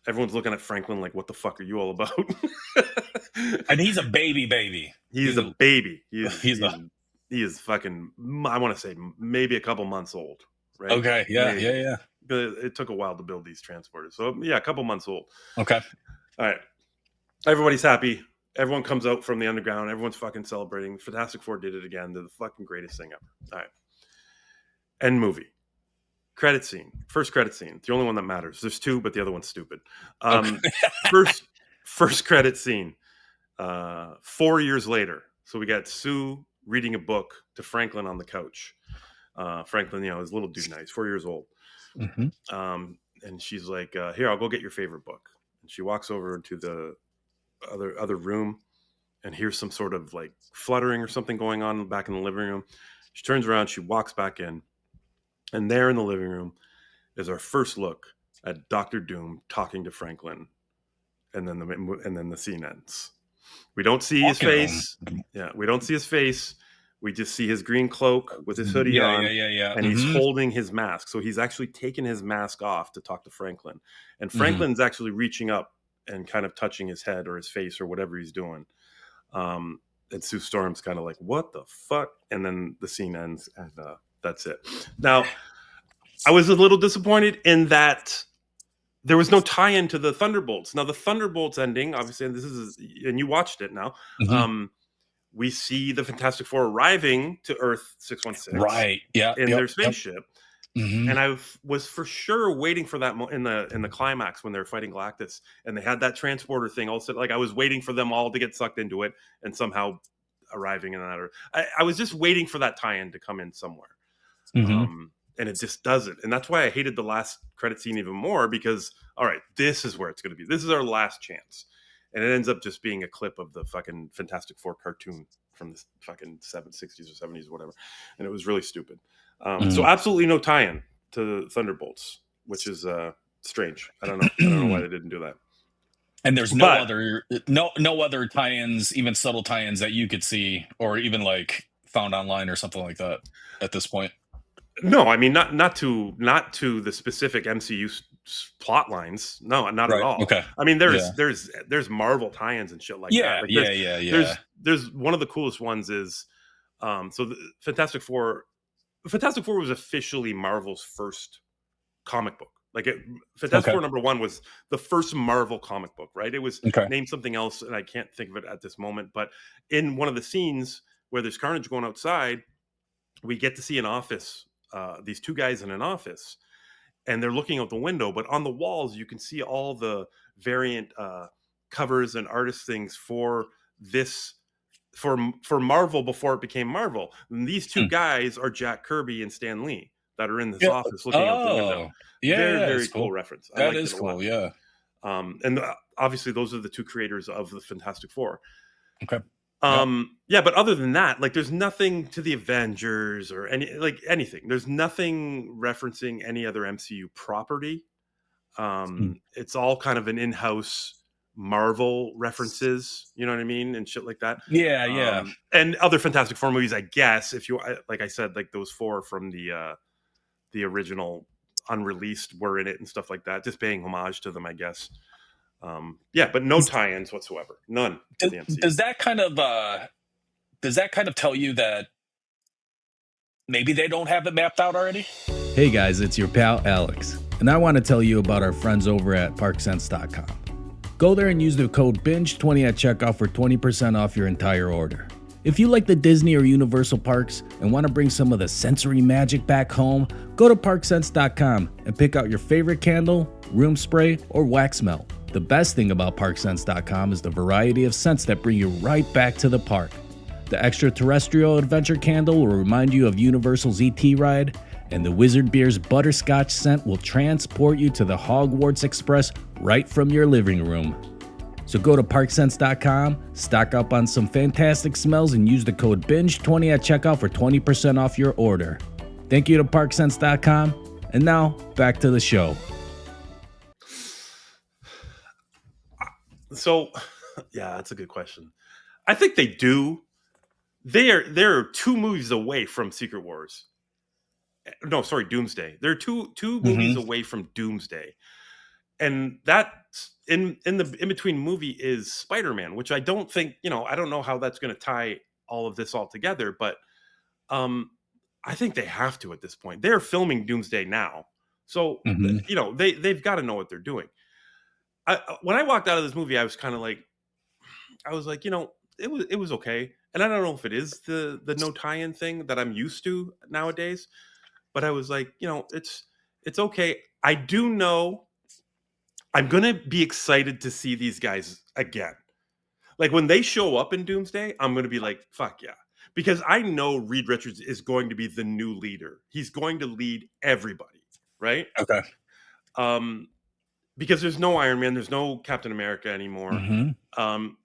Everyone's looking at Franklin like, what the fuck are you all about? And he's a baby. He's a baby. He is fucking, I want to say maybe a couple months old, right? Okay. Yeah. Maybe. Yeah. It took a while to build these transporters. So yeah, a couple months old. Okay. All right. Everybody's happy. Everyone comes out from the underground. Everyone's fucking celebrating. Fantastic Four did it again. They're the fucking greatest thing ever. All right. End movie. Credit scene. First credit scene. The only one that matters. There's two, but the other one's stupid. First credit scene. 4 years later. So we got Sue reading a book to Franklin on the couch. Franklin, his little dude now. He's 4 years old. And she's like, here, I'll go get your favorite book. And she walks over into the other room, and here's some sort of like fluttering or something going on back in the living room. She turns around, she walks back in, and there in the living room is our first look at Dr. Doom talking to Franklin. And then the scene ends. We don't see his face. Yeah, we don't see his face. We just see his green cloak with his hoodie on. Yeah. And he's holding his mask. So he's actually taken his mask off to talk to Franklin. And Franklin's actually reaching up and kind of touching his head or his face or whatever he's doing. And Sue Storm's kind of like, what the fuck? And then the scene ends, and that's it. Now, I was a little disappointed in that there was no tie-in to the Thunderbolts. Now, the Thunderbolts ending, obviously, and you watched it now. We see the Fantastic Four arriving to Earth 616, right? Yeah, in their spaceship, and I was for sure waiting for that in the climax when they were fighting Galactus, and they had that transporter thing. Also, like I was waiting for them all to get sucked into it and somehow arriving in that Earth. I was just waiting for that tie-in to come in somewhere. And it just doesn't. And that's why I hated the last credit scene even more, because, all right, this is where it's going to be. This is our last chance. And it ends up just being a clip of the fucking Fantastic Four cartoon from the fucking 60s or 70s or whatever. And it was really stupid. So absolutely no tie-in to Thunderbolts, which is strange. I don't know why they didn't do that. And there's no other tie-ins, even subtle tie-ins that you could see or even like found online or something like that at this point. No, I mean not to the specific MCU plot lines. No, not at all. Okay. I mean there's Marvel tie-ins and shit like that. Like there's one of the coolest ones is so the Fantastic Four was officially Marvel's first comic book. Like Fantastic Four #1 was the first Marvel comic book, right? It was named something else, and I can't think of it at this moment. But in one of the scenes where there's Carnage going outside, we get to see an office, these two guys in an office, and they're looking out the window. But on the walls, you can see all the variant covers and artist things for this for Marvel before it became Marvel. And these two guys are Jack Kirby and Stan Lee that are in this office looking out the window. Very cool reference. I liked it a lot. Yeah. And obviously those are the two creators of the Fantastic Four. Okay. Yeah, but other than that, like there's nothing to the Avengers or anything. There's nothing referencing any other MCU property. It's all kind of an in-house Marvel references, you know what I mean, and shit like that. Yeah. And other Fantastic Four movies, I guess. If you like, I said, like those four from the original unreleased were in it and stuff like that, just paying homage to them, I guess. Yeah, but no tie-ins whatsoever, none. Does that kind of tell you that maybe they don't have it mapped out already? Hey guys, it's your pal Alyx, and I want to tell you about our friends over at ParkSense.com. Go there and use the code BINGE20 at checkout for 20% off your entire order. If you like the Disney or Universal parks and want to bring some of the sensory magic back home, go to ParkSense.com and pick out your favorite candle, room spray, or wax melt. The best thing about ParkSense.com is the variety of scents that bring you right back to the park. The extraterrestrial adventure candle will remind you of Universal's ET ride, and the Wizard Beer's butterscotch scent will transport you to the Hogwarts Express right from your living room. So go to ParkSense.com, stock up on some fantastic smells, and use the code BINGE20 at checkout for 20% off your order. Thank you to ParkSense.com, and now back to the show. So, yeah, that's a good question. I think they do. They're 2 movies away from Secret Wars. No, sorry, Doomsday. They're two movies away from Doomsday, and that in between movie is Spider-Man, which I don't think, I don't know how that's going to tie all of this all together, but I think they have to at this point. They're filming Doomsday now, so they've got to know what they're doing. When I walked out of this movie, I was kind of like, it was okay, and I don't know if it is the no tie-in thing that I'm used to nowadays. But I was like, it's okay. I do know I'm going to be excited to see these guys again. Like when they show up in Doomsday, I'm going to be like, fuck yeah. Because I know Reed Richards is going to be the new leader. He's going to lead everybody, right? Okay. Because there's no Iron Man, there's no Captain America anymore.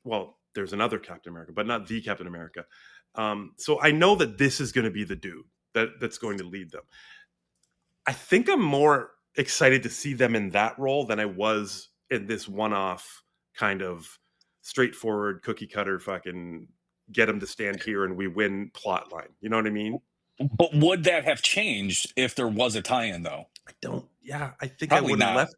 Well, there's another Captain America, but not the Captain America. So I know that this is going to be the dude that's going to lead them. I think I'm more excited to see them in that role than I was in this one-off kind of straightforward cookie cutter fucking get them to stand here and we win plot line. You know what I mean? But would that have changed if there was a tie-in though? I don't. Yeah, I think Probably I would have left.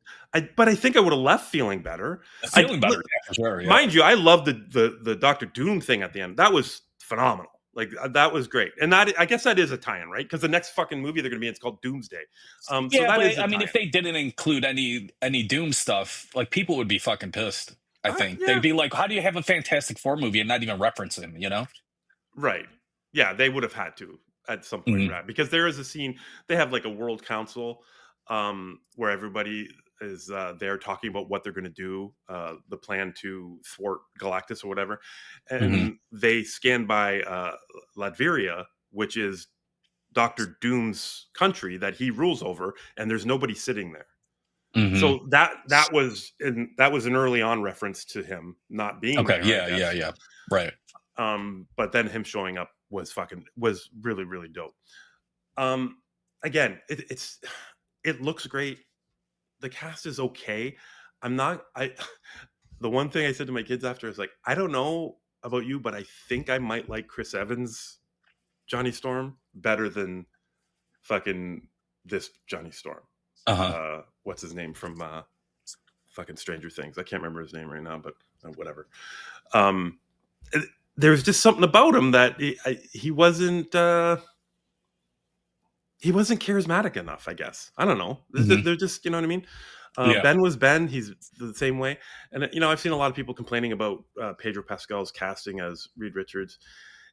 But I think I would have left feeling better. Feeling better, yeah, for sure. Yeah. Mind you, I love the Dr. Doom thing at the end. That was phenomenal. Like that was great, and that I guess that is a tie-in, right? Because the next fucking movie they're going to be in, it's called Doomsday. Yeah, so that is. I mean, if they didn't include any Doom stuff, like people would be fucking pissed. I think they'd be like, "How do you have a Fantastic Four movie and not even reference him?" You know? Right? Yeah, they would have had to at some point, right? Because there is a scene. They have like a World Council where everybody is there talking about what they're going to do, the plan to thwart Galactus or whatever, and they scan by Latveria, which is Dr. Doom's country that he rules over, and there's nobody sitting there. So that was an early on reference to him not being there. Yeah, right. But then him showing up was really, really dope. Again, it looks great. The cast is okay. The one thing I said to my kids after is like, I don't know about you, but I think I might like Chris Evans' Johnny Storm better than fucking this Johnny Storm. What's his name from fucking Stranger Things? I can't remember his name right now, but whatever. There's just something about him that he wasn't. he wasn't charismatic enough, I guess. I don't know. They're just, you know what I mean? Ben was Ben. He's the same way. And, I've seen a lot of people complaining about Pedro Pascal's casting as Reed Richards.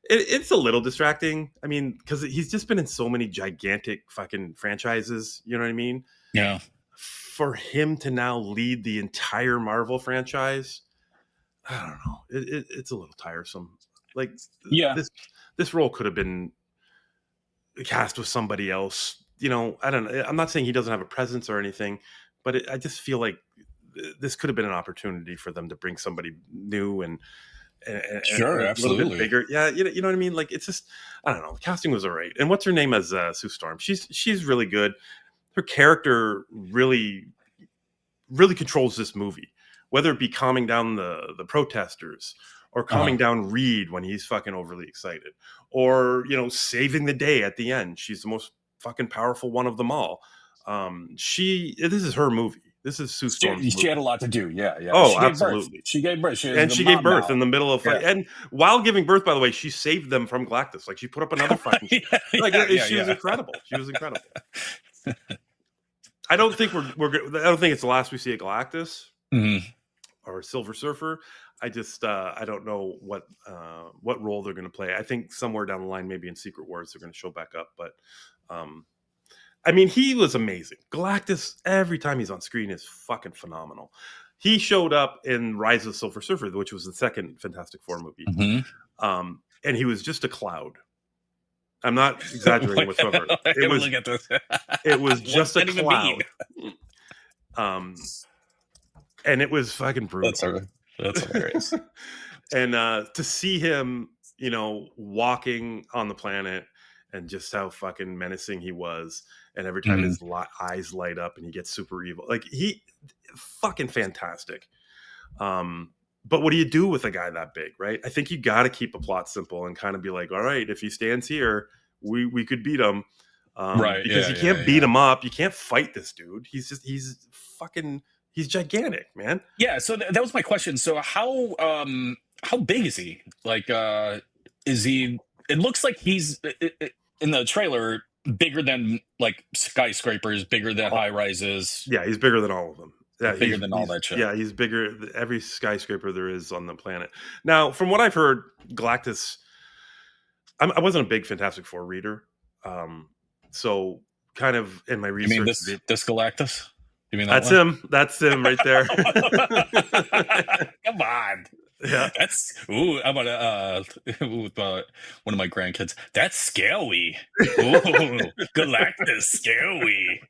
It's a little distracting. I mean, because he's just been in so many gigantic fucking franchises. You know what I mean? Yeah. For him to now lead the entire Marvel franchise, I don't know. It's a little tiresome. Like, this role could have been cast with somebody else. I don't know. I'm not saying he doesn't have a presence or anything, but I just feel like this could have been an opportunity for them to bring somebody new and sure, absolutely, a little bit bigger. Yeah, you know what I mean. Like, it's just, I don't know. The casting was alright. And what's her name as Sue Storm? She's really good. Her character really, really controls this movie. Whether it be calming down the protesters, or calming down Reed when he's fucking overly excited, or saving the day at the end. She's the most fucking powerful one of them all. This is her movie. This is Sue Storm's movie. She had a lot to do. Yeah. Oh, absolutely. She gave birth. She gave birth in the middle of fight. And while giving birth, by the way, she saved them from Galactus. Like, she put up another fucking she was incredible. She was incredible. I don't think I don't think it's the last we see of Galactus or Silver Surfer. I just I don't know what role they're going to play. I think somewhere down the line, maybe in Secret Wars, they're going to show back up. But I mean, he was amazing. Galactus, every time he's on screen, is fucking phenomenal. He showed up in Rise of the Silver Surfer, which was the second Fantastic Four movie, and he was just a cloud. I'm not exaggerating whatsoever. It was just a cloud. And it was fucking brutal. That's hilarious. And to see him, walking on the planet, and just how fucking menacing he was, and every time his eyes light up and he gets super evil, like, he fucking fantastic. But what do you do with a guy that big, right? I think you got to keep a plot simple and kind of be like, all right, if he stands here, we could beat him, right? Because you can't beat him up. You can't fight this dude. He's gigantic, man. Yeah. So that was my question. So how big is he? Like, is he? It looks like he's in the trailer bigger than like skyscrapers, bigger than high rises. Yeah, he's bigger than all of them. Yeah, bigger than all that shit. Yeah, he's bigger than every skyscraper there is on the planet. Now, from what I've heard, Galactus, I wasn't a big Fantastic Four reader, so kind of in my research, you mean this Galactus? You mean that's him? That's him right there. Come on. Yeah, I'm gonna with one of my grandkids. That's scary. Ooh, Galactus, scary.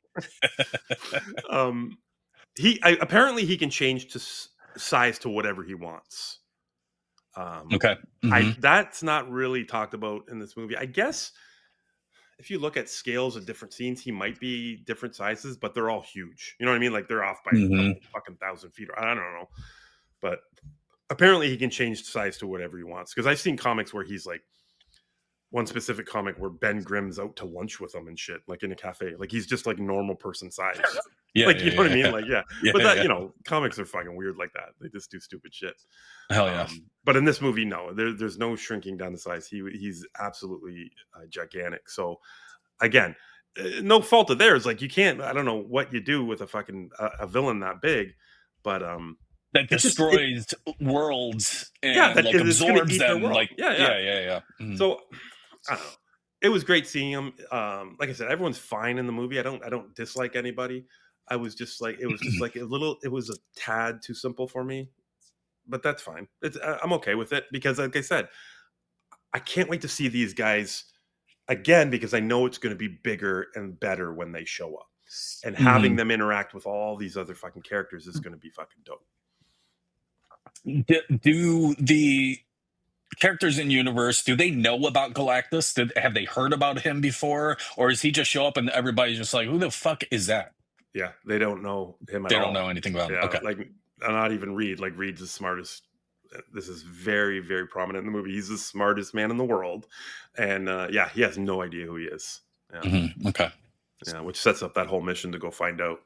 Apparently he can change to size to whatever he wants. Okay. That's not really talked about in this movie. I guess if you look at scales of different scenes, he might be different sizes, but they're all huge. You know what I mean? Like, they're off by a couple fucking 1,000 feet. I don't know, but apparently he can change size to whatever he wants. Because I've seen comics where he's like, one specific comic where Ben Grimm's out to lunch with him and shit, like in a cafe. Like, he's just like normal person size. You know what I mean? Like, but that, comics are fucking weird like that. They just do stupid shit. Hell yeah. But in this movie, no, there's no shrinking down the size. He's absolutely gigantic. So again, no fault of theirs. Like, you can't, I don't know what you do with a fucking a villain that big, but that destroys worlds and like absorbs them. Like, yeah. So I don't know. It was great seeing him. Like I said, everyone's fine in the movie. I don't dislike anybody. I was just like, it was just like it was a tad too simple for me, but that's fine. I'm okay with it because, like I said, I can't wait to see these guys again because I know it's going to be bigger and better when they show up, and having them interact with all these other fucking characters is going to be fucking dope. Do the characters in universe, do they know about Galactus? Have they heard about him before, or does he just show up and everybody's just like, who the fuck is that? Yeah, they don't know him at all. They don't know anything about him. Okay. Like, not even Reed. Like, Reed's the smartest. This is very, very prominent in the movie. He's the smartest man in the world, and he has no idea who he is. Yeah. Okay. Yeah, which sets up that whole mission to go find out.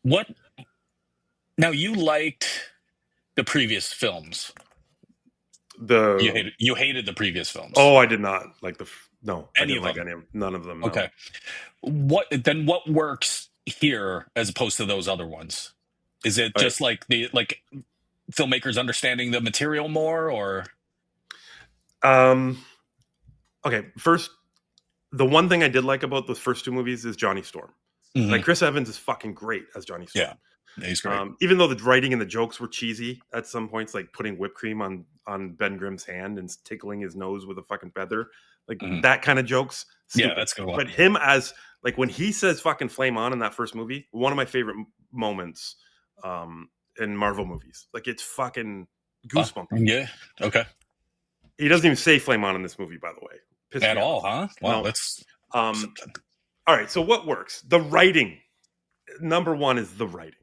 What? Now, you liked the previous films. You hated the previous films. Oh, I did not like I any didn't like any of them. None of them. No. Okay. What works here as opposed to those other ones? Is it just like filmmakers understanding the material more, or? Okay, first, the one thing I did like about the first two movies is Johnny Storm. Mm-hmm. Like, Chris Evans is fucking great as Johnny Storm. Yeah, he's great. Even though the writing and the jokes were cheesy at some points, like putting whipped cream on Ben Grimm's hand and tickling his nose with a fucking feather, like that kind of jokes. Stupid. Yeah, that's a good one. But him as, like, when he says fucking flame on in that first movie, one of my favorite moments in Marvel movies. Like, it's fucking goosebumps. Yeah, okay. He doesn't even say flame on in this movie, by the way. At all, huh? Wow, that's all right. So what works? The writing. Number one is the writing.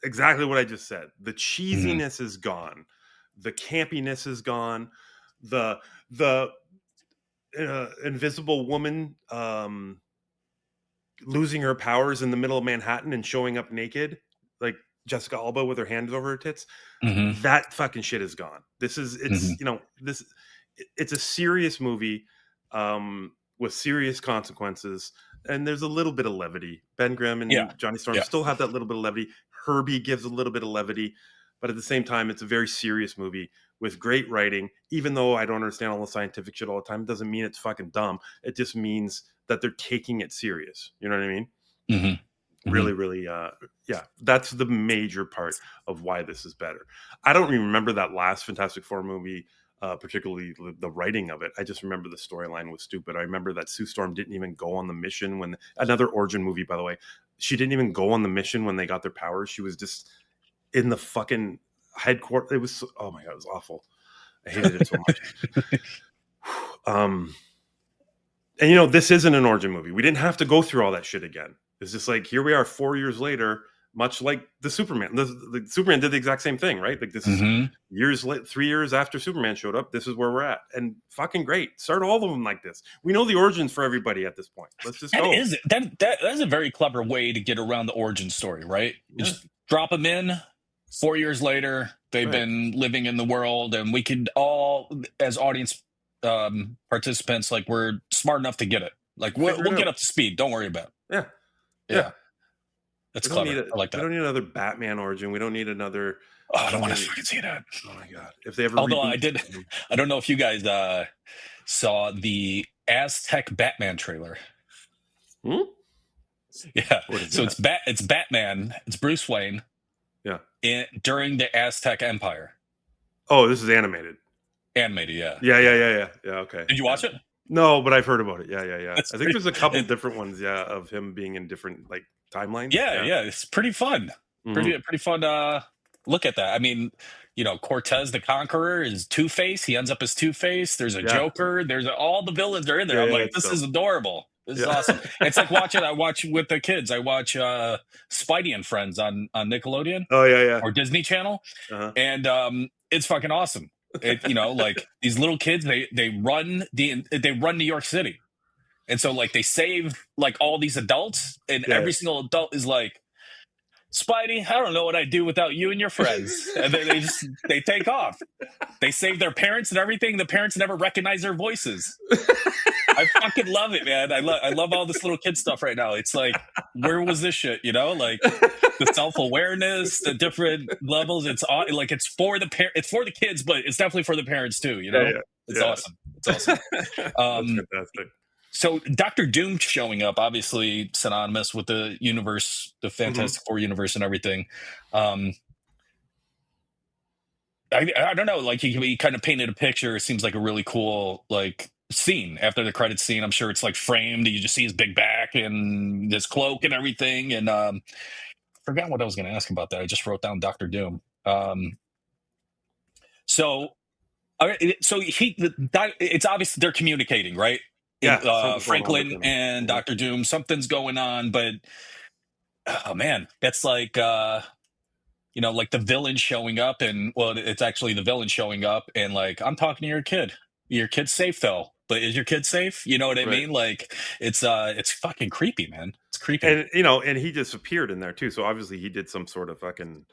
Exactly what I just said. The cheesiness is gone. The campiness is gone. The invisible woman losing her powers in the middle of Manhattan and showing up naked, like Jessica Alba with her hands over her tits. That fucking shit is gone. It's a serious movie with serious consequences, and there's a little bit of levity. Ben Grimm and Johnny Storm still have that little bit of levity. Herbie gives a little bit of levity, but at the same time, it's a very serious movie with great writing. Even though I don't understand all the scientific shit all the time, it doesn't mean it's fucking dumb. It just means that they're taking it serious. You know what I mean? Really, really, that's the major part of why this is better. I don't even remember that last Fantastic Four movie, particularly the writing of it. I just remember the storyline was stupid. I remember that Sue Storm didn't even go on the mission when another origin movie, by the way. She didn't even go on the mission when they got their powers. She was just in the fucking headquarters. It was, oh my God, it was awful. I hated it so much. And this isn't an origin movie. We didn't have to go through all that shit again. It's just like, here we are 4 years later, much like the Superman. The Superman did the exact same thing, right? Like, this is 3 years after Superman showed up. This is where we're at, and fucking great. Start all of them like this. We know the origins for everybody at this point. Let's just go. That is a very clever way to get around the origin story, right? Yeah. Just drop them in. 4 years later, they've been living in the world, and we could all, as audience participants, like, we're smart enough to get it. Like, we'll get up to speed. Don't worry about it. Yeah. That's clever. I like that. We don't need another Batman origin. We don't need another. Oh, I don't want to fucking see that. Oh my God! If they ever. Although I did, I don't know if you guys saw the Aztec Batman trailer. Yeah. So it's Batman. It's Bruce Wayne. Yeah. During the Aztec Empire. Oh, this is animated. Animated, yeah. Yeah. Okay. Did you watch it? No, but I've heard about it. Yeah. I think there's a couple different ones, of him being in different, like, timelines. Yeah. It's pretty fun. Pretty fun. Look at that. I mean, Cortez the Conqueror is Two-Face. He ends up as Two-Face. There's a Joker. There's all the villains are in there. I'm like, this is adorable. This is awesome. It's like I watch with the kids. I watch Spidey and Friends on Nickelodeon. Oh yeah. Or Disney Channel, and it's fucking awesome. Like, these little kids, they run New York City, and so, like, they save, like, all these adults, and every single adult is like, Spidey, I don't know what I'd do without you and your friends. And then they take off. They save their parents and everything. The parents never recognize their voices. I fucking love it, man. I love all this little kid stuff right now. It's like, where was this shit? Like, the self-awareness, the different levels. It's like, it's for the kids, but it's definitely for the parents too. It's awesome. It's awesome. That's fantastic. So Dr. Doom showing up, obviously synonymous with the universe, the Fantastic Four universe and everything. I don't know, like, he kind of painted a picture. It seems like a really cool, like, scene after the credits scene. I'm sure it's, like, framed. You just see his big back and his cloak and everything. And I forgot what I was going to ask about that. I just wrote down Dr. Doom. So it's obvious they're communicating, right? Yeah, Franklin and Dr. Doom, something's going on, but oh man, that's like like the villain showing up, and it's actually the villain showing up, and like, I'm talking to your kid. Your kid's safe though, but is your kid safe? You know what I mean? Like, it's fucking creepy, man. It's creepy. And and he just appeared in there too, so obviously he did some sort of fucking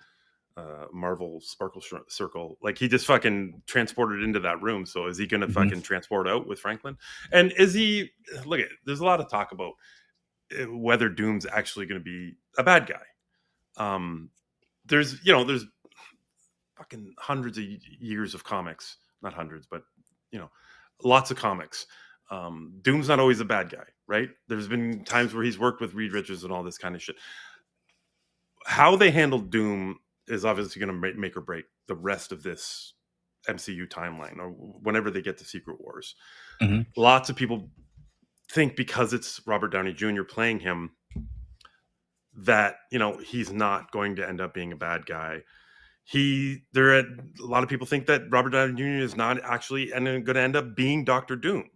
Marvel Sparkle Circle. Like he just fucking transported into that room. So is he going to fucking transport out with Franklin? And is he? Look at. There's a lot of talk about whether Doom's actually going to be a bad guy. There's fucking hundreds of years of comics, not hundreds, but lots of comics. Doom's not always a bad guy, right? There's been times where he's worked with Reed Richards and all this kind of shit. How they handle Doom is obviously going to make or break the rest of this MCU timeline, or whenever they get to Secret Wars. Lots of people think because it's Robert Downey Jr. playing him that he's not going to end up being a bad guy. A lot of people think that Robert Downey Jr. is not actually going to end up being Doctor Doom.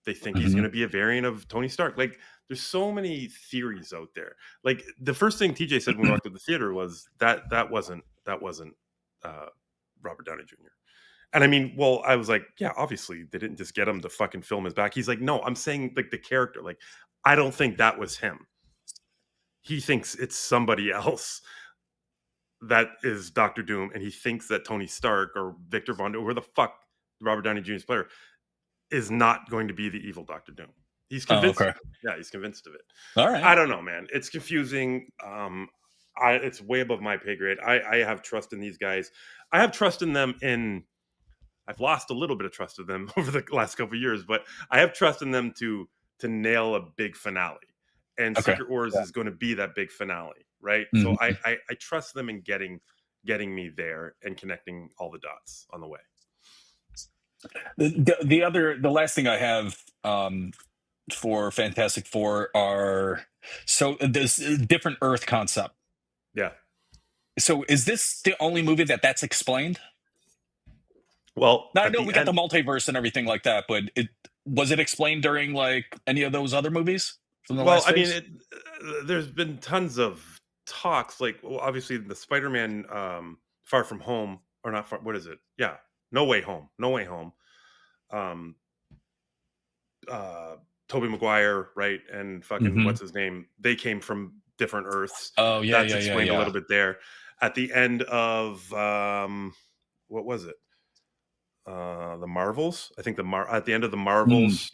They think he's going to be a variant of Tony Stark. Like, there's so many theories out there. Like, the first thing TJ said when we walked to the theater was that wasn't Robert Downey Jr. And I mean, well, I was like, yeah, obviously they didn't just get him to fucking film his back. He's like, no, I'm saying like the character. Like, I don't think that was him. He thinks it's somebody else that is Doctor Doom, and he thinks that Tony Stark or Victor Von Doom, where the fuck Robert Downey Jr.'s player, is not going to be the evil Doctor Doom. He's convinced. Okay. Yeah, he's convinced of it. All right. I don't know, man. It's confusing. It's way above my pay grade. I have trust in these guys. I have trust in them I've lost a little bit of trust in them over the last couple of years, but I have trust in them to nail a big finale. And Secret Wars is going to be that big finale, right? So I trust them in getting me there and connecting all the dots on the way. The last thing I have for Fantastic Four are this different Earth concept. Yeah. So is this the only movie that's explained? Well, now, I know we got the multiverse and everything like that, but was it explained during like any of those other movies? Well, I mean, there's been tons of talks. Like, well, obviously, the Spider-Man Far From Home, or not far. What is it? Yeah, No Way Home. Tobey Maguire, right, and fucking what's his name? They came from different Earths. Oh yeah, that's explained a little bit there. At the end of what was it? The Marvels. I think at the end of the Marvels.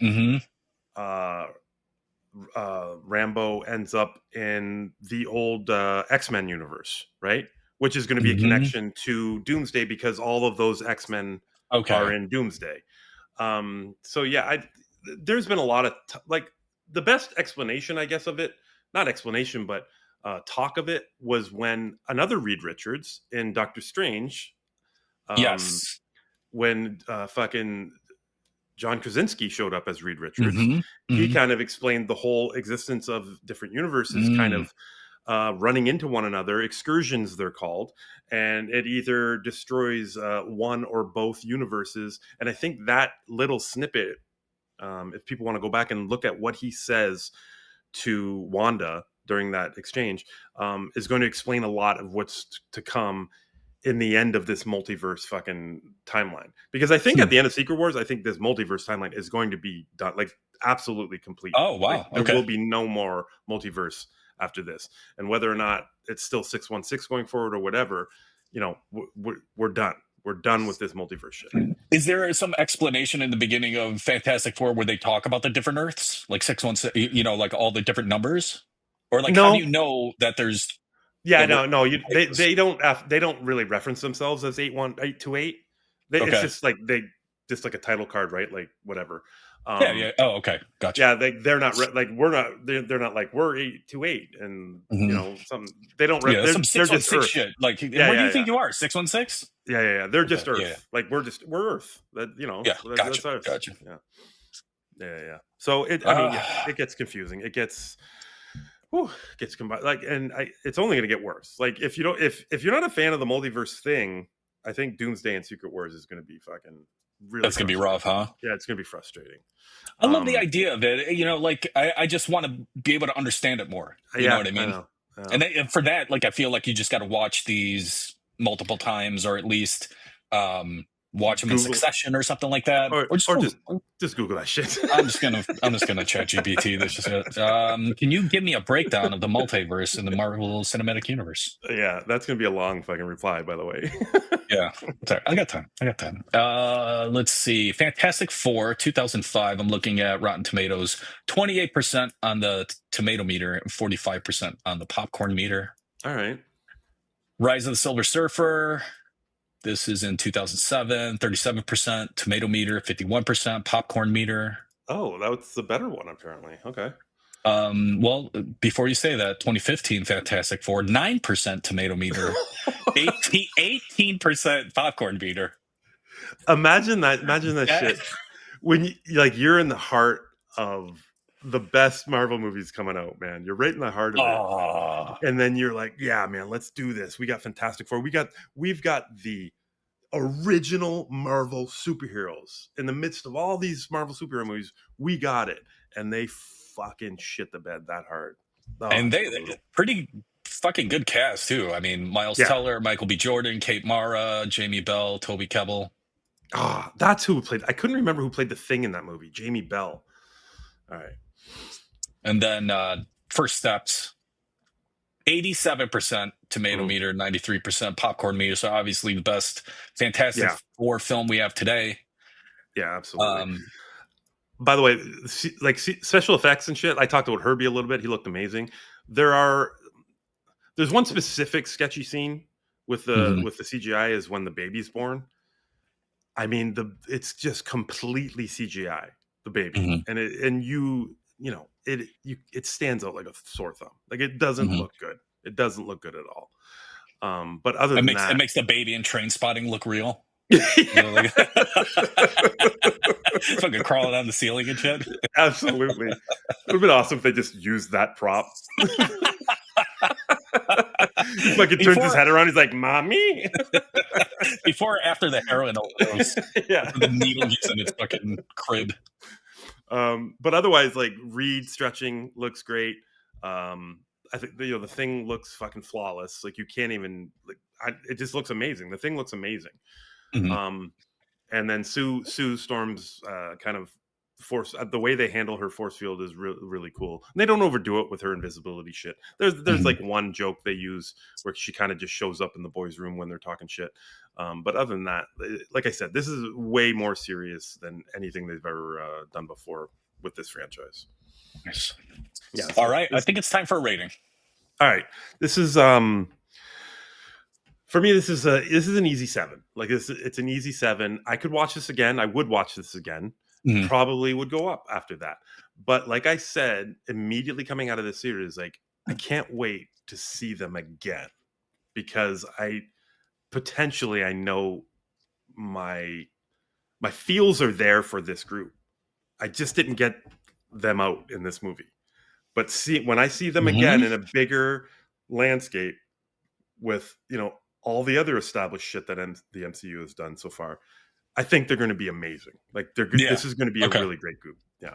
Rambo ends up in the old X-Men universe, right? Which is going to be a connection to Doomsday because all of those X-Men are in Doomsday. So yeah, there's been a lot of like the best explanation, I guess, of it. Not explanation, but talk of it was when another Reed Richards in Doctor Strange. Yes. When fucking John Krasinski showed up as Reed Richards, he kind of explained the whole existence of different universes kind of running into one another, excursions they're called, and it either destroys one or both universes. And I think that little snippet, if people want to go back and look at what he says to Wanda during that exchange, is going to explain a lot of what's to come in the end of this multiverse fucking timeline. Because I think at the end of Secret Wars, I think this multiverse timeline is going to be done, like absolutely complete. Oh, wow. Like, there will be no more multiverse after this. And whether or not it's still 616 going forward or whatever, we're done. We're done with this multiverse shit. Is there some explanation in the beginning of Fantastic Four where they talk about the different Earths? Like 616, like all the different numbers? Or like, how do you know that there's... Yeah, no. They don't really reference themselves as 828. It's just like a title card, right? Like whatever. Yeah. Oh, okay, gotcha. Yeah, they're not we're not. They're not like we're 828, and something. They don't. They're just Earth. Shit. Like, where do you think you are? 616? Yeah. They're just Earth. Yeah. Like we're Earth. That Yeah, gotcha. Gotcha. Yeah. So it gets confusing. It gets combined, like, and it's only going to get worse. Like, if you're not a fan of the multiverse thing, I think Doomsday and Secret Wars is going to be fucking really. That's going to be rough, huh? Yeah, it's going to be frustrating. I love the idea of it. Like I just want to be able to understand it more. You know what I mean? I know. And for that, like, I feel like you just got to watch these multiple times, or at least watch them in succession or something like that, or just Google that shit. I'm just gonna chat GPT this. Can you give me a breakdown of the multiverse in the Marvel Cinematic Universe? Yeah, that's gonna be a long fucking reply, by the way. Yeah, sorry, I got time. Let's see. Fantastic Four, 2005. I'm looking at Rotten Tomatoes, 28% on the tomato meter and 45% on the popcorn meter. All right. Rise of the Silver Surfer. This is in 2007, 37% tomato meter, 51% popcorn meter. Oh, that's the better one, apparently. Okay. Well, before you say that, 2015 Fantastic Four, 9% tomato meter, 18% popcorn meter. Imagine that shit. When you're in the heart of the best Marvel movies coming out, man. You're right in the heart of it. And then you're like, yeah, man, let's do this. We got Fantastic Four. We've got the original Marvel superheroes in the midst of all these Marvel superhero movies. We got it. And they fucking shit the bed that hard. And they pretty fucking good cast too. I mean, Miles Teller, Michael B. Jordan, Kate Mara, Jamie Bell, Toby Kebbell. That's who played. I couldn't remember who played the Thing in that movie. Jamie Bell. All right. And then First Steps, 87% tomato meter, 93% popcorn meter. So obviously the best Fantastic Four film we have today. Yeah, absolutely. By the way, special effects and shit, I talked about Herbie a little bit. He looked amazing. There's one specific sketchy scene with the CGI is when the baby's born. I mean, it's just completely CGI, the baby, and it stands out like a sore thumb. Like it doesn't look good. It doesn't look good at all. But other than that, it makes the baby in Train Spotting look real. Fucking crawling on the ceiling and shit. Absolutely. It would have been awesome if they just used that prop. He fucking turns his head around. He's like, "Mommy." Before or after the heroin overdose, the needle gets in its fucking crib. But otherwise, like Reed stretching looks great. I think the Thing looks fucking flawless. Like you can't even it just looks amazing. The Thing looks amazing. And then Sue Storm's kind of force, the way they handle her force field is really cool. And they don't overdo it with her invisibility shit. There's like one joke they use where she kind of just shows up in the boys' room when they're talking shit. But other than that, like I said, this is way more serious than anything they've ever done before with this franchise. Nice. Yeah. All right. I think it's time for a rating. All right. This is for me, this is an easy 7. Like it's an easy 7. I could watch this again. I would watch this again. Probably would go up after that. But like I said, immediately coming out of this series, like I can't wait to see them again because I know my feels are there for this group. I just didn't get them out in this movie. But when I see them again in a bigger landscape with, all the other established shit that the MCU has done so far, I think they're going to be amazing. Like this is going to be a really great group. Yeah.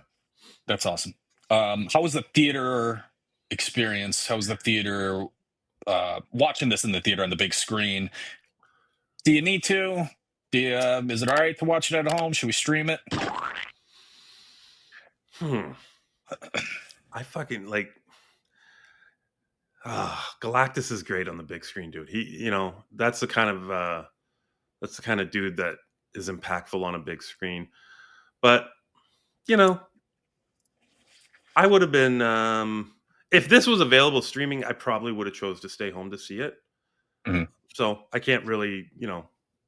That's awesome. How was the theater experience? How was the theater watching this in the theater on the big screen? Do you need to? Is it all right to watch it at home? Should we stream it? I fucking like Galactus is great on the big screen, dude. He, that's the kind of dude that is impactful on a big screen. But, I would have been if this was available streaming, I probably would have chose to stay home to see it. So I can't really,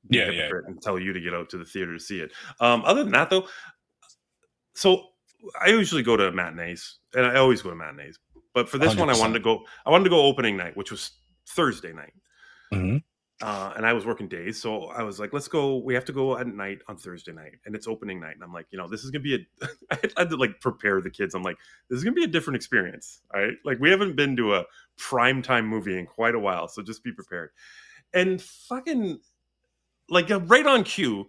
be a hypocrite and tell you to get out to the theater to see it. Other than that, though, so I usually go to matinees, and I always go to matinees. But for this 100%. One, I wanted to go opening night, which was Thursday night. And I was working days, so I was like, let's go. We have to go at night on Thursday night, and it's opening night. And I'm like, this is gonna be I had to like prepare the kids. I'm like, this is gonna be a different experience. All right, like we haven't been to a primetime movie in quite a while, so just be prepared. And fucking like right on cue.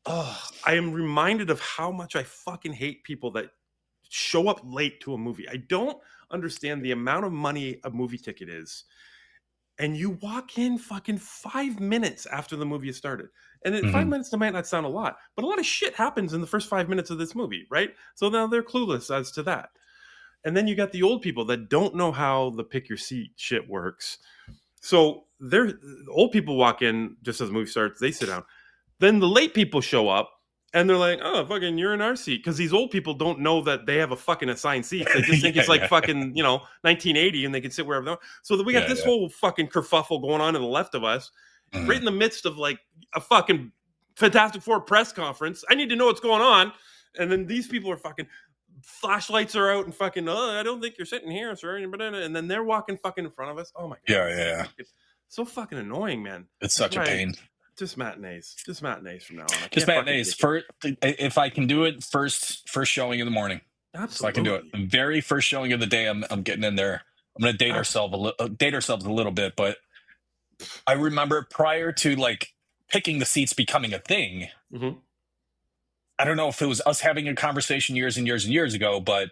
I am reminded of how much I fucking hate people that show up late to a movie. I don't understand the amount of money a movie ticket is. and you walk in fucking 5 minutes after the movie has started. And in 5 minutes, it might not sound a lot, but a lot of shit happens in the first 5 minutes of this movie, right? So now they're clueless as to that. And then you got the old people that don't know how the pick your seat shit works. So the old people walk in just as the movie starts, they sit down. Then the late people show up and they're like, oh, fucking, you're in our seat. Because these old people don't know that they have a fucking assigned seat. They just think it's like fucking, 1980 and they can sit wherever they want. So we got this whole fucking kerfuffle going on to the left of us, right in the midst of like a fucking Fantastic Four press conference. I need to know what's going on. And then these people are fucking, flashlights are out and fucking, I don't think you're sitting here, sir. And then they're walking fucking in front of us. Oh my God. Yeah. So fucking annoying, man. It's such a pain. Just matinees from now on. Just matinees. If I can do it, first showing in the morning. Absolutely. So I can do it. The very first showing of the day, I'm getting in there. I'm going to date ourselves a little bit, but I remember prior to like picking the seats becoming a thing. Mm-hmm. I don't know if it was us having a conversation years and years and years ago, but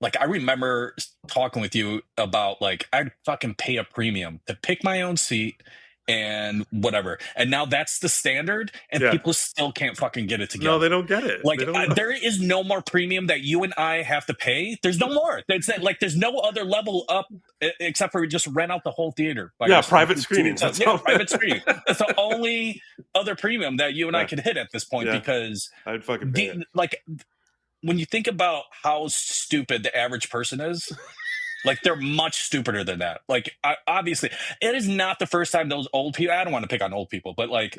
like I remember talking with you about like I'd fucking pay a premium to pick my own seat and whatever. And now that's the standard, and people still can't fucking get it together. No, they don't get it. Like there is no more premium that you and I have to pay. There's no more. Like there's no other level up except for just rent out the whole theater. Private screenings. Private screening. That's the only other premium that you and I could hit at this point because I'd fucking pay it. Like when you think about how stupid the average person is. Like, they're much stupider than that. Like, obviously, it is not the first time those old people, I don't want to pick on old people, but like,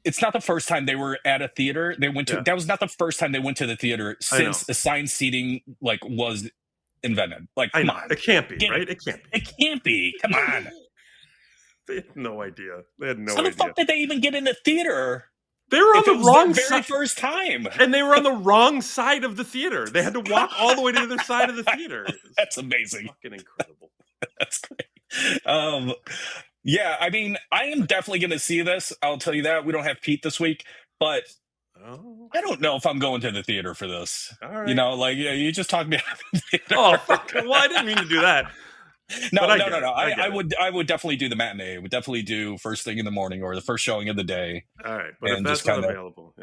it's not the first time they were at a theater. They went to, that was not the first time they went to the theater since assigned seating, like, was invented. Like, come on. It can't be, right? It can't be. It can't be. Come on. They had no idea. How the fuck did they even get in the theater? They were on the wrong side. First time. And they were on the wrong side of the theater. They had to walk all the way to the other side of the theater. That's amazing. Fucking incredible. That's great. Yeah, I mean, I am definitely going to see this. I'll tell you that. We don't have Pete this week, but I don't know if I'm going to the theater for this. All right. You know, like, you just talked me out of the theater. Oh, fuck. Well, I didn't mean to do that. No. I would definitely do the matinee. I would definitely do first thing in the morning or the first showing of the day. All right, but if that's not available,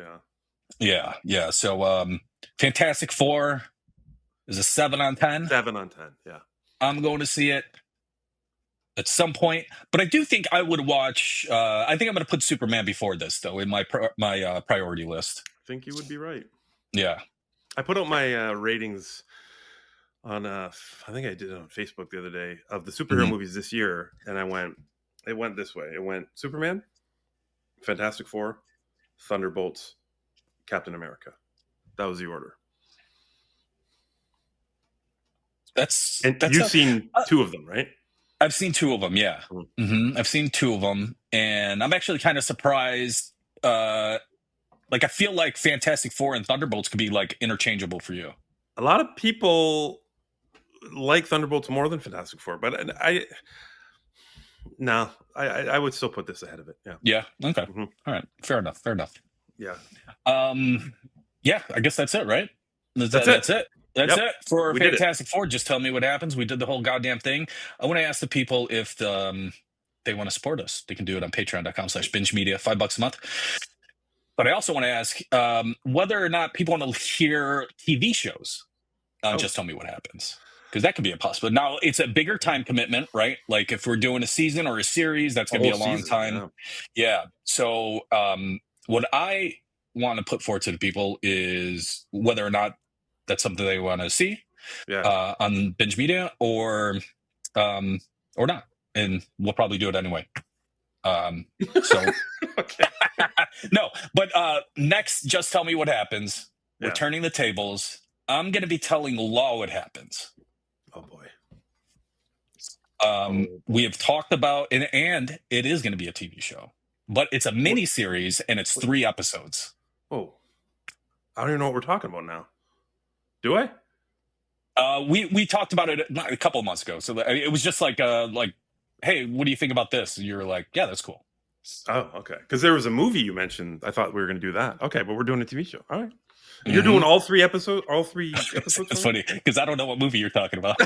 yeah. So, Fantastic Four is a 7 on 10. 7 on 10. Yeah, I'm going to see it at some point, but I do think I would watch. I think I'm going to put Superman before this, though, in my priority list. I think you would be right. Yeah, I put out my ratings on I think I did it on Facebook the other day of the superhero movies this year, and it went this way. It went Superman, Fantastic Four, Thunderbolts, Captain America. That was the order. You've seen 2 of them, right? I've seen 2 of them, yeah. I've seen 2 of them, and I'm actually kind of surprised. Like, I feel like Fantastic Four and Thunderbolts could be like interchangeable for you. A lot of people like Thunderbolts more than Fantastic Four, but I would still put this ahead of it. Yeah. Okay. All right. Fair enough. Yeah. Yeah. I guess that's it, right? That's it. That's it for Fantastic Four. Just tell me what happens. We did the whole goddamn thing. I want to ask the people if they want to support us. They can do it on patreon.com/binge media, $5 a month. But I also want to ask whether or not people want to hear TV shows. Just tell me what happens. Because that could be a possibility. Now, it's a bigger time commitment, right? Like, if we're doing a season or a series, that's going to be a long time. Yeah. So what I want to put forward to the people is whether or not that's something they want to see on Binge Media or not. And we'll probably do it anyway. So no, but next, just tell me what happens. We're turning the tables. I'm going to be telling Law what happens. Oh boy. We have talked about, and it is going to be a TV show, but it's a mini series and it's 3 episodes. Oh, I don't even know what we're talking about now. Do I? We talked about it a couple of months ago. So it was just like, hey, what do you think about this? And you were like, yeah, that's cool. Oh, okay. Because there was a movie you mentioned. I thought we were going to do that. Okay, but we're doing a TV show. All right. You're doing all 3 episodes? All 3 episodes? It's funny because I don't know what movie you're talking about.